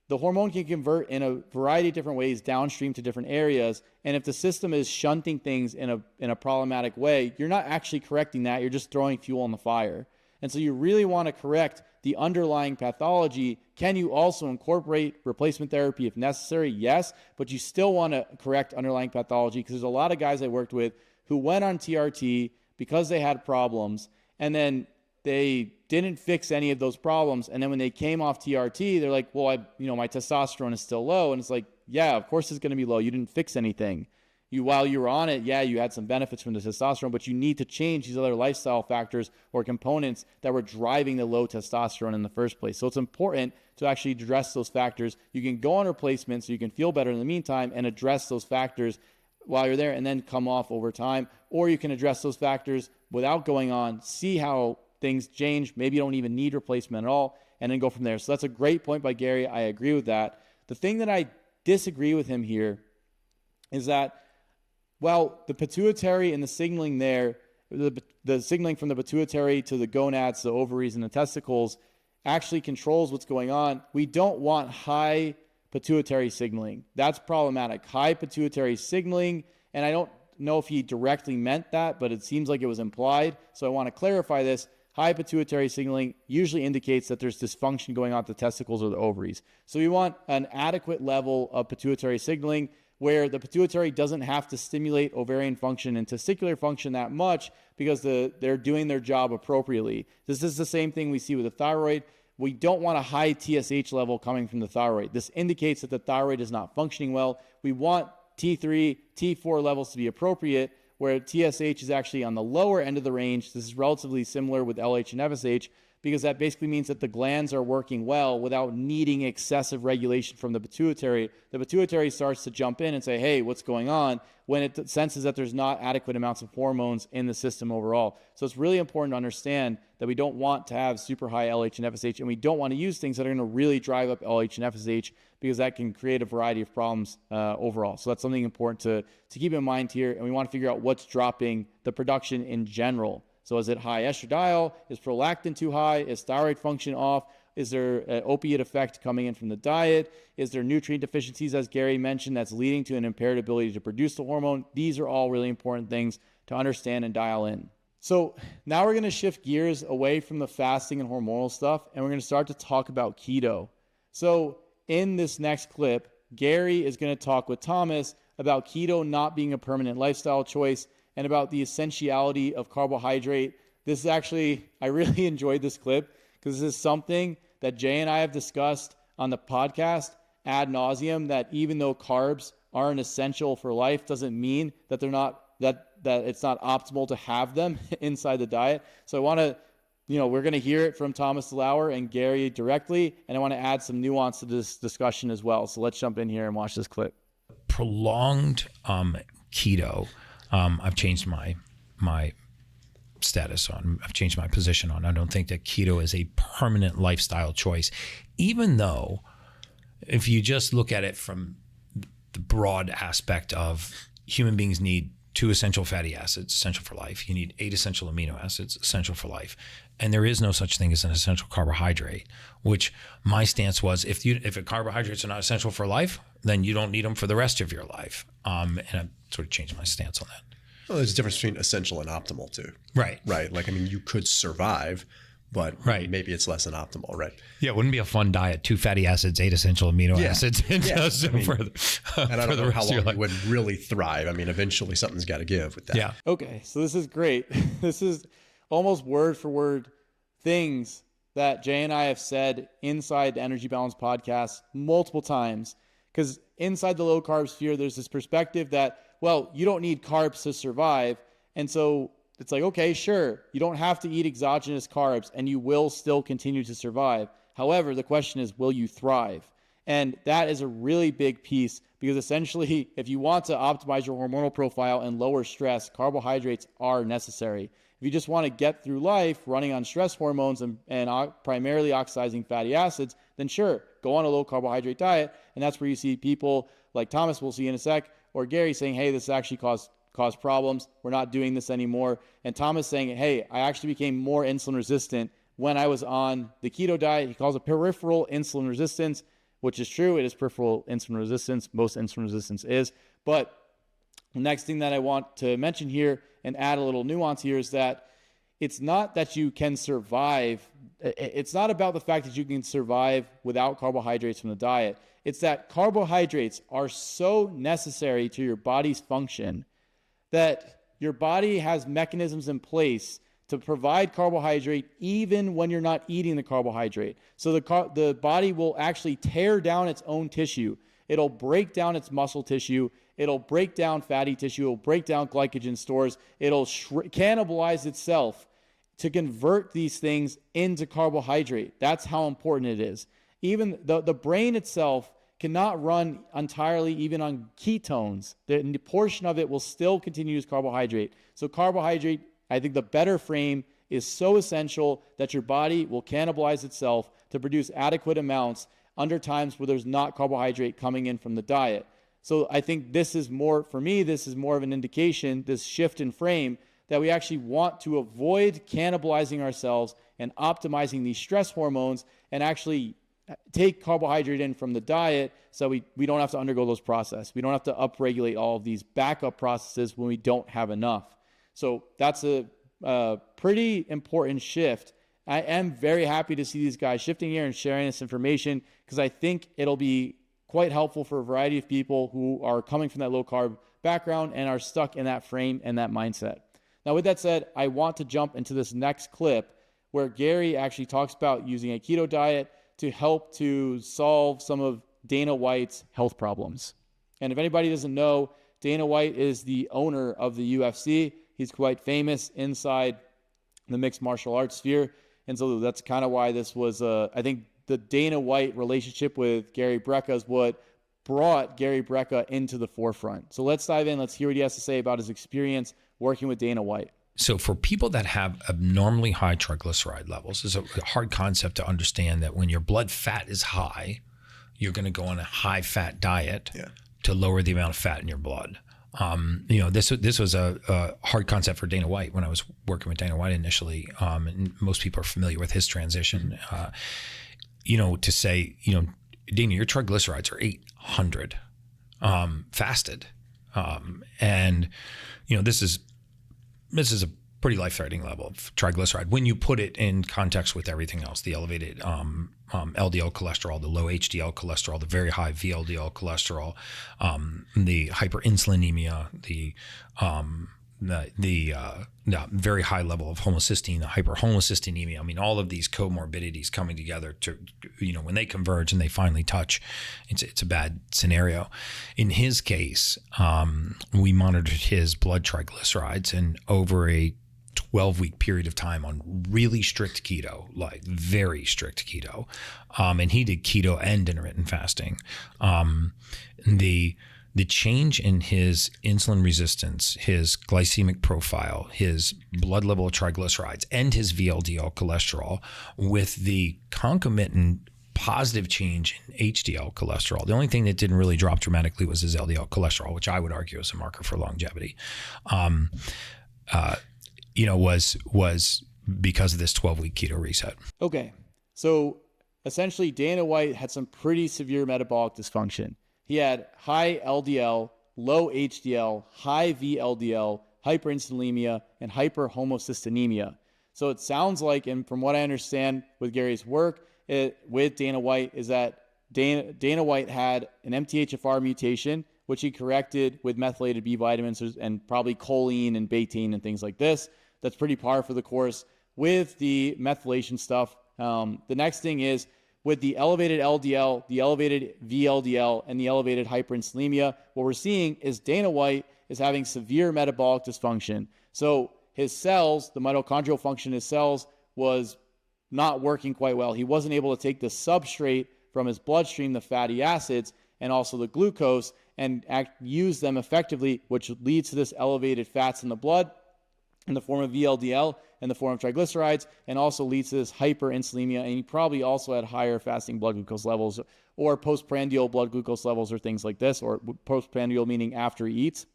the hormone can convert in a variety of different ways downstream to different areas. And if the system is shunting things in a problematic way, you're not actually correcting that. You're just throwing fuel on the fire. And so you really want to correct the underlying pathology. Can you also incorporate replacement therapy if necessary? Yes, but you still want to correct underlying pathology, because there's a lot of guys I worked with who went on TRT because they had problems, and then they didn't fix any of those problems. And then when they came off TRT, they're like, well, my testosterone is still low. And it's like, yeah, of course it's going to be low. You didn't fix anything. while you were on it, yeah, you had some benefits from the testosterone, but you need to change these other lifestyle factors or components that were driving the low testosterone in the first place. So it's important to actually address those factors. You can go on replacement so you can feel better in the meantime and address those factors while you're there and then come off over time. Or you can address those factors without going on, see how things change. Maybe you don't even need replacement at all, and then go from there. So that's a great point by Gary. I agree with that. The thing that I disagree with him here is that, well, the pituitary and the signaling there, the signaling from the pituitary to the gonads, the ovaries, and the testicles actually controls what's going on. We don't want high pituitary signaling. That's problematic. High pituitary signaling, and I don't know if he directly meant that, but it seems like it was implied. So I want to clarify this. High pituitary signaling usually indicates that there's dysfunction going on at the testicles or the ovaries. So we want an adequate level of pituitary signaling where the pituitary doesn't have to stimulate ovarian function and testicular function that much because they're doing their job appropriately. This is the same thing we see with the thyroid. We don't want a high TSH level coming from the thyroid. This indicates that the thyroid is not functioning well. We want T3, T4 levels to be appropriate, where TSH is actually on the lower end of the range. This is relatively similar with LH and FSH, because that basically means that the glands are working well without needing excessive regulation from the pituitary. The pituitary starts to jump in and say, hey, what's going on, when it senses that there's not adequate amounts of hormones in the system overall. So it's really important to understand that we don't want to have super high LH and FSH, and we don't want to use things that are going to really drive up LH and FSH, because that can create a variety of problems overall. So that's something important to keep in mind here, and we want to figure out what's dropping the production in general. So is it high estradiol? Is prolactin too high? Is thyroid function off? Is there an opiate effect coming in from the diet? Is there nutrient deficiencies, as Gary mentioned, that's leading to an impaired ability to produce the hormone? These are all really important things to understand and dial in. So now we're going to shift gears away from the fasting and hormonal stuff, and we're going to start to talk about keto. So in this next clip, Gary is going to talk with Thomas about keto not being a permanent lifestyle choice and about the essentiality of carbohydrate. This is actually, I really enjoyed this clip because this is something that Jay and I have discussed on the podcast ad nauseum, that even though carbs aren't essential for life, doesn't mean that they're not, that it's not optimal to have them inside the diet. So I want to, we're going to hear it from Thomas DeLauer and Gary directly, and I want to add some nuance to this discussion as well. So let's jump in here and watch this clip. Prolonged keto, I've changed my status on. I've changed my position on. I don't think that keto is a permanent lifestyle choice, even though if you just look at it from the broad aspect of human beings need 2 essential fatty acids, essential for life. You need 8 essential amino acids, essential for life. And there is no such thing as an essential carbohydrate, which my stance was, if a carbohydrates are not essential for life, then you don't need them for the rest of your life. And I sort of changed my stance on that. Well, there's a difference between essential and optimal too. Right. Right. Like, I mean, you could survive, but maybe it's less than optimal, right? Yeah, it wouldn't be a fun diet. 2 fatty acids, 8 essential amino acids. And I don't know how long you would really thrive. I mean, eventually something's got to give with that. Yeah. Okay, so this is great. This is almost word for word things that Jay and I have said inside the Energy Balance podcast multiple times. Because inside the low carb sphere, there's this perspective that, well, you don't need carbs to survive. And so it's like, okay, sure, you don't have to eat exogenous carbs and you will still continue to survive. However, the question is, will you thrive? And that is a really big piece, because essentially, if you want to optimize your hormonal profile and lower stress, carbohydrates are necessary. If you just want to get through life running on stress hormones and primarily oxidizing fatty acids, then sure, go on a low carbohydrate diet. And that's where you see people like Thomas, we'll see in a sec, or Gary saying, hey, this actually caused problems. We're not doing this anymore. And Thomas saying, hey, I actually became more insulin resistant when I was on the keto diet. He calls it peripheral insulin resistance, which is true. It is peripheral insulin resistance. Most insulin resistance is. But the next thing that I want to mention here and add a little nuance here is that it's not that you can survive. It's not about the fact that you can survive without carbohydrates from the diet. It's that carbohydrates are so necessary to your body's function that your body has mechanisms in place to provide carbohydrate even when you're not eating the carbohydrate. So the body will actually tear down its own tissue. It'll break down its muscle tissue It'll break down fatty tissue. It'll break down glycogen stores. It'll cannibalize itself to convert these things into carbohydrate. That's how important it is. Even the brain itself cannot run entirely even on ketones. The portion of it will still continue as carbohydrate. So carbohydrate, I think the better frame is so essential that your body will cannibalize itself to produce adequate amounts under times where there's not carbohydrate coming in from the diet. So I think this is more, for me, this is more of an indication, this shift in frame, that we actually want to avoid cannibalizing ourselves and optimizing these stress hormones and actually take carbohydrate in from the diet so we don't have to undergo those processes. We don't have to upregulate all of these backup processes when we don't have enough. So that's a pretty important shift. I am very happy to see these guys shifting here and sharing this information because I think it'll be quite helpful for a variety of people who are coming from that low carb background and are stuck in that frame and that mindset. Now, with that said, I want to jump into this next clip where Gary actually talks about using a keto diet to help to solve some of Dana White's health problems. And if anybody doesn't know, Dana White is the owner of the UFC. He's quite famous inside the mixed martial arts sphere. And so that's kind of why this was, I think the Dana White relationship with Gary Brecka is what brought Gary Brecka into the forefront. So let's dive in. Let's hear what he has to say about his experience working with Dana White. So for people that have abnormally high triglyceride levels, it's a hard concept to understand that when your blood fat is high, you're going to go on a high fat diet to lower the amount of fat in your blood. This was a hard concept for Dana White when I was working with Dana White initially. And most people are familiar with his transition, to say, Dana, your triglycerides are 800 fasted. This is a pretty life-threatening level of triglyceride when you put it in context with everything else, the elevated LDL cholesterol, the low HDL cholesterol, the very high VLDL cholesterol, the hyperinsulinemia, the very high level of homocysteine, the hyperhomocystinemia. I mean, all of these comorbidities coming together to, when they converge and they finally touch, it's a bad scenario. In his case, we monitored his blood triglycerides, and over a 12-week period of time on really strict keto, like very strict keto, and he did keto and intermittent fasting. The change in his insulin resistance, his glycemic profile, his blood level of triglycerides, and his VLDL cholesterol, with the concomitant positive change in HDL cholesterol. The only thing that didn't really drop dramatically was his LDL cholesterol, which I would argue is a marker for longevity. Was because of this 12-week keto reset. Okay, so essentially Dana White had some pretty severe metabolic dysfunction. He had high LDL, low HDL, high VLDL, hyperinsulinemia, and hyperhomocystinemia. So it sounds like, and from what I understand with Gary's work with Dana White, is that Dana White had an MTHFR mutation, which he corrected with methylated B vitamins and probably choline and betaine and things like this. That's pretty par for the course with the methylation stuff. The next thing is, with the elevated LDL, the elevated VLDL, and the elevated hyperinsulinemia, what we're seeing is Dana White is having severe metabolic dysfunction. So his cells, the mitochondrial function in his cells, was not working quite well. He wasn't able to take the substrate from his bloodstream, the fatty acids, and also the glucose, and use them effectively, which leads to this elevated fats in the blood in the form of VLDL, in the form of triglycerides, and also leads to this hyperinsulinemia. And he probably also had higher fasting blood glucose levels or postprandial blood glucose levels or things like this, or postprandial meaning after he eats.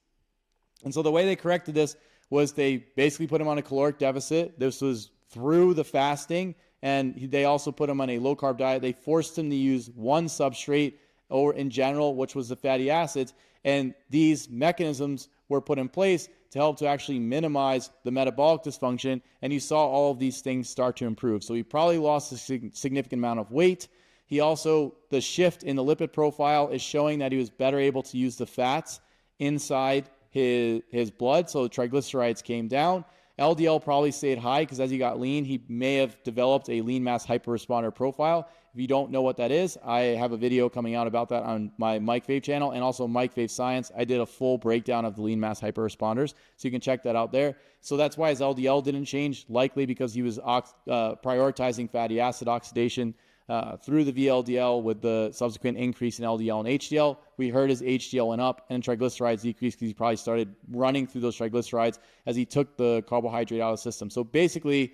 And so the way they corrected this was they basically put him on a caloric deficit. This was through the fasting, and they also put him on a low-carb diet. They forced him to use one substrate or in general, which was the fatty acids, and these mechanisms were put in place to help to actually minimize the metabolic dysfunction, and you saw all of these things start to improve. So he probably lost a significant amount of weight. He also, the shift in the lipid profile is showing that he was better able to use the fats inside his blood, so the triglycerides came down. LDL probably stayed high because as he got lean, he may have developed a lean mass hyperresponder profile. If you don't know what that is, I have a video coming out about that on my Mike Fave channel and also Mike Fave Science. I did a full breakdown of the lean mass hyperresponders, so you can check that out there. So that's why his LDL didn't change, likely because he was prioritizing fatty acid oxidation through the VLDL with the subsequent increase in LDL and HDL. We heard his HDL went up and triglycerides decreased because he probably started running through those triglycerides as he took the carbohydrate out of the system. So basically,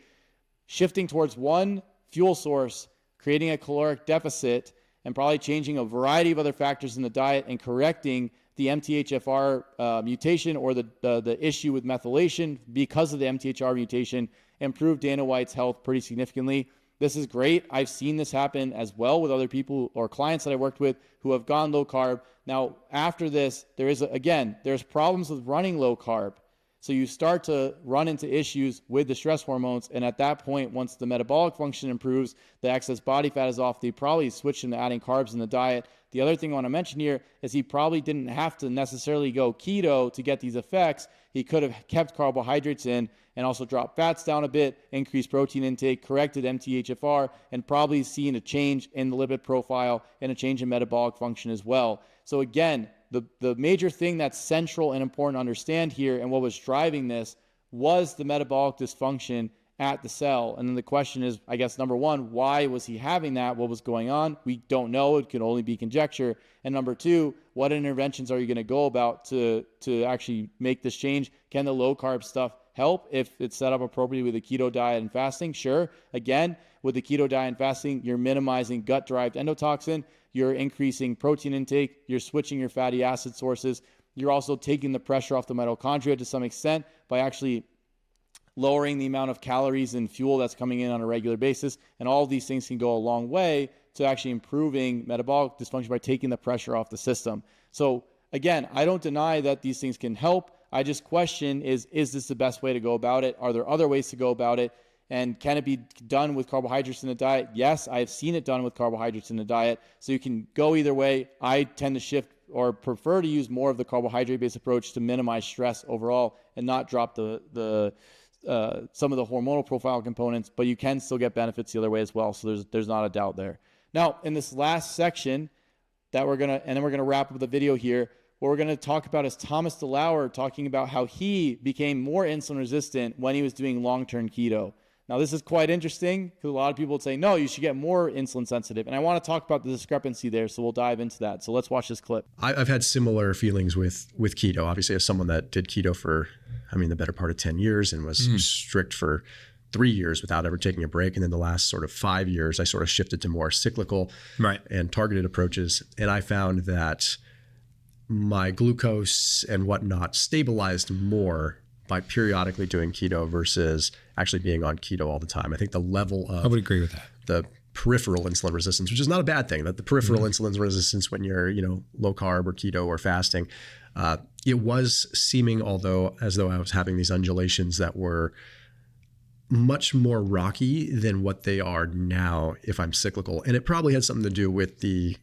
shifting towards one fuel source, creating a caloric deficit, and probably changing a variety of other factors in the diet and correcting the MTHFR mutation or the issue with methylation because of the MTHFR mutation improved Dana White's health pretty significantly. This is great. I've seen this happen as well with other people or clients that I worked with who have gone low carb. Now, after this, there's problems with running low carb. So you start to run into issues with the stress hormones. And at that point, once the metabolic function improves, the excess body fat is off, they probably switch into adding carbs in the diet. The other thing I want to mention here is he probably didn't have to necessarily go keto to get these effects. He could have kept carbohydrates in and also dropped fats down a bit, increased protein intake, corrected MTHFR, and probably seen a change in the lipid profile and a change in metabolic function as well. So again, the major thing that's central and important to understand here and what was driving this was the metabolic dysfunction at the cell. And then the question is, I guess, number one, why was he having that? What was going on? We don't know. It can only be conjecture. And number two, what interventions are you going to go about to actually make this change? Can the low carb stuff help if it's set up appropriately with a keto diet and fasting? Sure. Again, with the keto diet and fasting, you're minimizing gut-derived endotoxin, you're increasing protein intake, you're switching your fatty acid sources, you're also taking the pressure off the mitochondria to some extent by actually lowering the amount of calories and fuel that's coming in on a regular basis. And all of these things can go a long way to actually improving metabolic dysfunction by taking the pressure off the system. So again, I don't deny that these things can help. I just question is this the best way to go about it? Are there other ways to go about it? And can it be done with carbohydrates in the diet? Yes, I've seen it done with carbohydrates in the diet. So you can go either way. I tend to shift or prefer to use more of the carbohydrate-based approach to minimize stress overall and not drop some of the hormonal profile components, but you can still get benefits the other way as well. So there's not a doubt there. Now, in this last section then we're gonna wrap up the video here. What we're going to talk about is Thomas DeLauer talking about how he became more insulin resistant when he was doing long-term keto. Now, this is quite interesting because a lot of people would say, no, you should get more insulin sensitive. And I want to talk about the discrepancy there, so we'll dive into that. So let's watch this clip. I've had similar feelings with keto, obviously, as someone that did keto for, the better part of 10 years and was strict for 3 years without ever taking a break. And then the last sort of 5 years, I sort of shifted to more cyclical and targeted approaches. And I found that my glucose and whatnot stabilized more by periodically doing keto versus actually being on keto all the time. I think the level of... I would agree with that. The peripheral insulin resistance, which is not a bad thing, that the peripheral insulin resistance when you're, low carb or keto or fasting, it was seeming as though I was having these undulations that were much more rocky than what they are now if I'm cyclical. And it probably had something to do with the,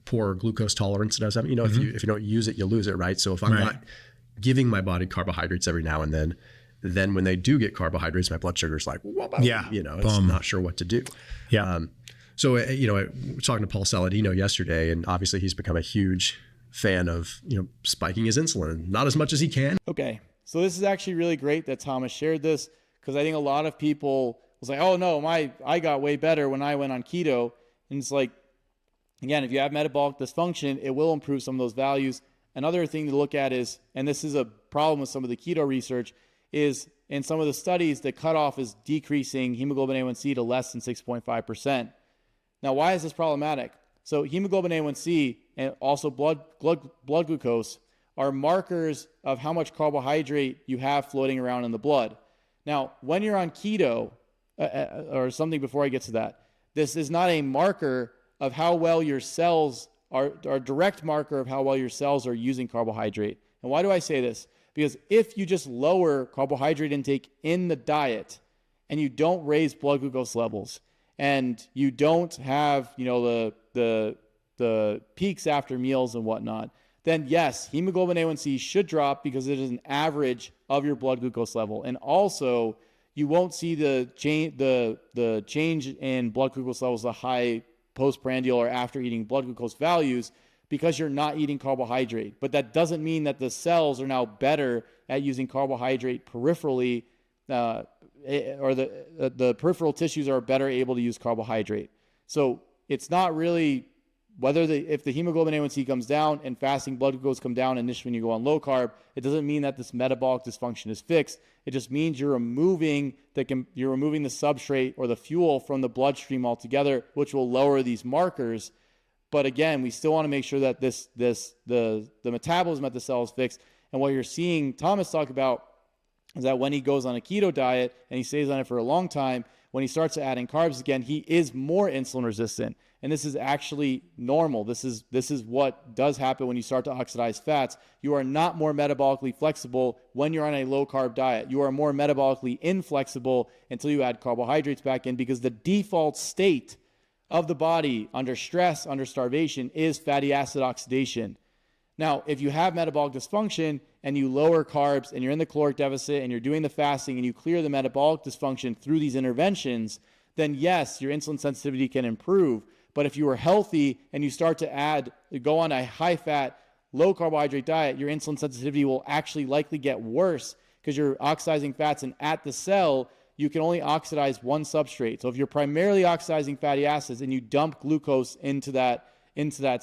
poor glucose tolerance that I was having. If you don't use it, you lose it, right? So if I'm not giving my body carbohydrates every now and then when they do get carbohydrates, my blood sugar is like, it's not sure what to do. Yeah. So, we're talking to Paul Saladino yesterday, and obviously he's become a huge fan of, spiking his insulin, not as much as he can. Okay. So this is actually really great that Thomas shared this, because I think a lot of people was like, oh no, I got way better when I went on keto. And it's like, again, if you have metabolic dysfunction, it will improve some of those values. Another thing to look at is, and this is a problem with some of the keto research, is in some of the studies, the cutoff is decreasing hemoglobin A1C to less than 6.5%. Now, why is this problematic? So hemoglobin A1C and also blood glucose are markers of how much carbohydrate you have floating around in the blood. Now, when you're on keto, or something before I get to that, this is not a marker of how well your cells are a direct marker of how well your cells are using carbohydrate. And why do I say this? Because if you just lower carbohydrate intake in the diet and you don't raise blood glucose levels and you don't have, the peaks after meals and whatnot, then yes, hemoglobin A1C should drop because it is an average of your blood glucose level. And also, you won't see the change in blood glucose levels, the high postprandial or after eating blood glucose values, because you're not eating carbohydrate. But that doesn't mean that the cells are now better at using carbohydrate peripherally, or the peripheral tissues are better able to use carbohydrate. So it's not really whether if the hemoglobin A1C comes down and fasting blood glucose come down initially when you go on low carb, it doesn't mean that this metabolic dysfunction is fixed. It just means you're removing the substrate or the fuel from the bloodstream altogether, which will lower these markers. But again, we still want to make sure that the metabolism at the cell is fixed. And what you're seeing Thomas talk about is that when he goes on a keto diet and he stays on it for a long time, when he starts adding carbs again, he is more insulin resistant. And this is actually normal. This is what does happen when you start to oxidize fats. You are not more metabolically flexible when you're on a low carb diet. You are more metabolically inflexible until you add carbohydrates back in, because the default state of the body under stress, under starvation, is fatty acid oxidation. Now, if you have metabolic dysfunction and you lower carbs and you're in the caloric deficit and you're doing the fasting and you clear the metabolic dysfunction through these interventions, then yes, your insulin sensitivity can improve. But if you are healthy and you start to go on a high-fat, low-carbohydrate diet, your insulin sensitivity will actually likely get worse because you're oxidizing fats, and at the cell, you can only oxidize one substrate. So if you're primarily oxidizing fatty acids and you dump glucose into that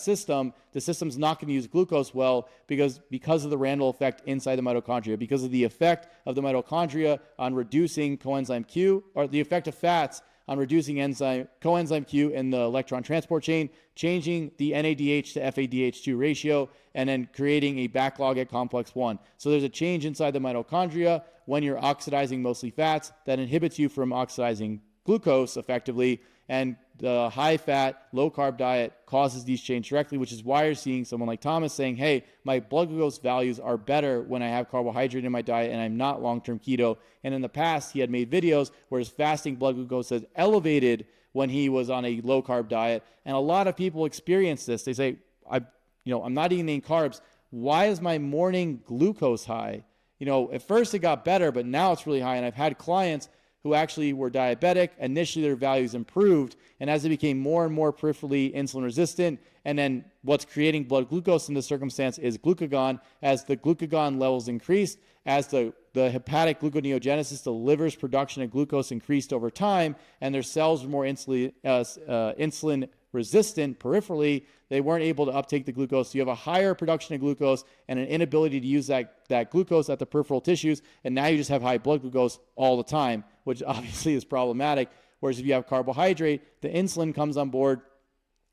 system, the system's not going to use glucose well because of the Randall effect inside the mitochondria, because of the effect of the mitochondria on reducing coenzyme Q, or the effect of fats on reducing coenzyme Q in the electron transport chain, changing the NADH to FADH2 ratio, and then creating a backlog at complex 1. So there's a change inside the mitochondria when you're oxidizing mostly fats that inhibits you from oxidizing glucose effectively, and the high-fat, low-carb diet causes these changes directly, which is why you're seeing someone like Thomas saying, hey, my blood glucose values are better when I have carbohydrate in my diet and I'm not long-term keto. And in the past, he had made videos where his fasting blood glucose is elevated when he was on a low-carb diet. And a lot of people experience this. They say, I'm not eating any carbs. Why is my morning glucose high? At first it got better, but now it's really high. And I've had clients who actually were diabetic. Initially, their values improved, and as they became more and more peripherally insulin resistant, and then what's creating blood glucose in this circumstance is glucagon. As the glucagon levels increased, as the hepatic gluconeogenesis, the liver's production of glucose increased over time, and their cells were more insulin resistant peripherally, they weren't able to uptake the glucose. So you have a higher production of glucose and an inability to use that glucose at the peripheral tissues, and now you just have high blood glucose all the time, which obviously is problematic. Whereas if you have carbohydrate, the insulin comes on board,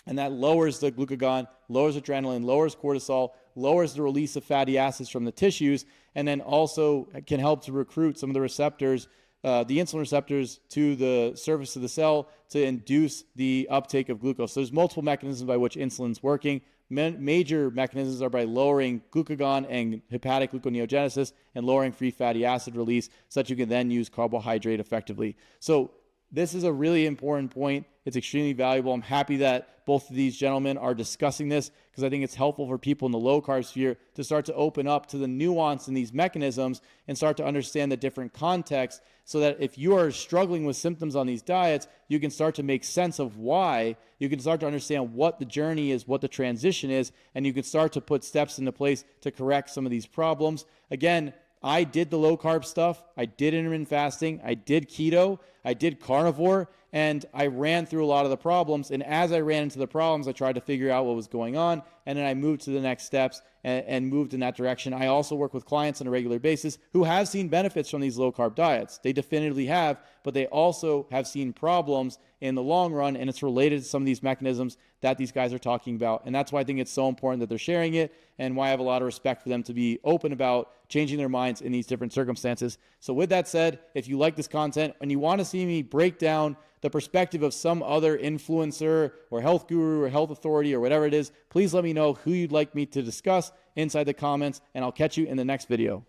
and that lowers the glucagon, lowers adrenaline, lowers cortisol, lowers the release of fatty acids from the tissues, and then also can help to recruit some of the receptors, the insulin receptors, to the surface of the cell to induce the uptake of glucose. So there's multiple mechanisms by which insulin's working. Major mechanisms are by lowering glucagon and hepatic gluconeogenesis and lowering free fatty acid release, so that you can then use carbohydrate effectively. So this is a really important point. It's extremely valuable. I'm happy that both of these gentlemen are discussing this, because I think it's helpful for people in the low carb sphere to start to open up to the nuance in these mechanisms and start to understand the different contexts, so that if you are struggling with symptoms on these diets, you can start to make sense of why. You can start to understand what the journey is, what the transition is, and you can start to put steps into place to correct some of these problems. Again, I did the low carb stuff. I did intermittent fasting. I did keto. I did carnivore, and I ran through a lot of the problems. And as I ran into the problems, I tried to figure out what was going on, and then I moved to the next steps and moved in that direction. I also work with clients on a regular basis who have seen benefits from these low carb diets. They definitively have, but they also have seen problems in the long run, and it's related to some of these mechanisms that these guys are talking about. And that's why I think it's so important that they're sharing it, and why I have a lot of respect for them to be open about changing their minds in these different circumstances. So with that said, if you like this content and you want to see me break down the perspective of some other influencer or health guru or health authority or whatever it is, please let me know who you'd like me to discuss inside the comments, and I'll catch you in the next video.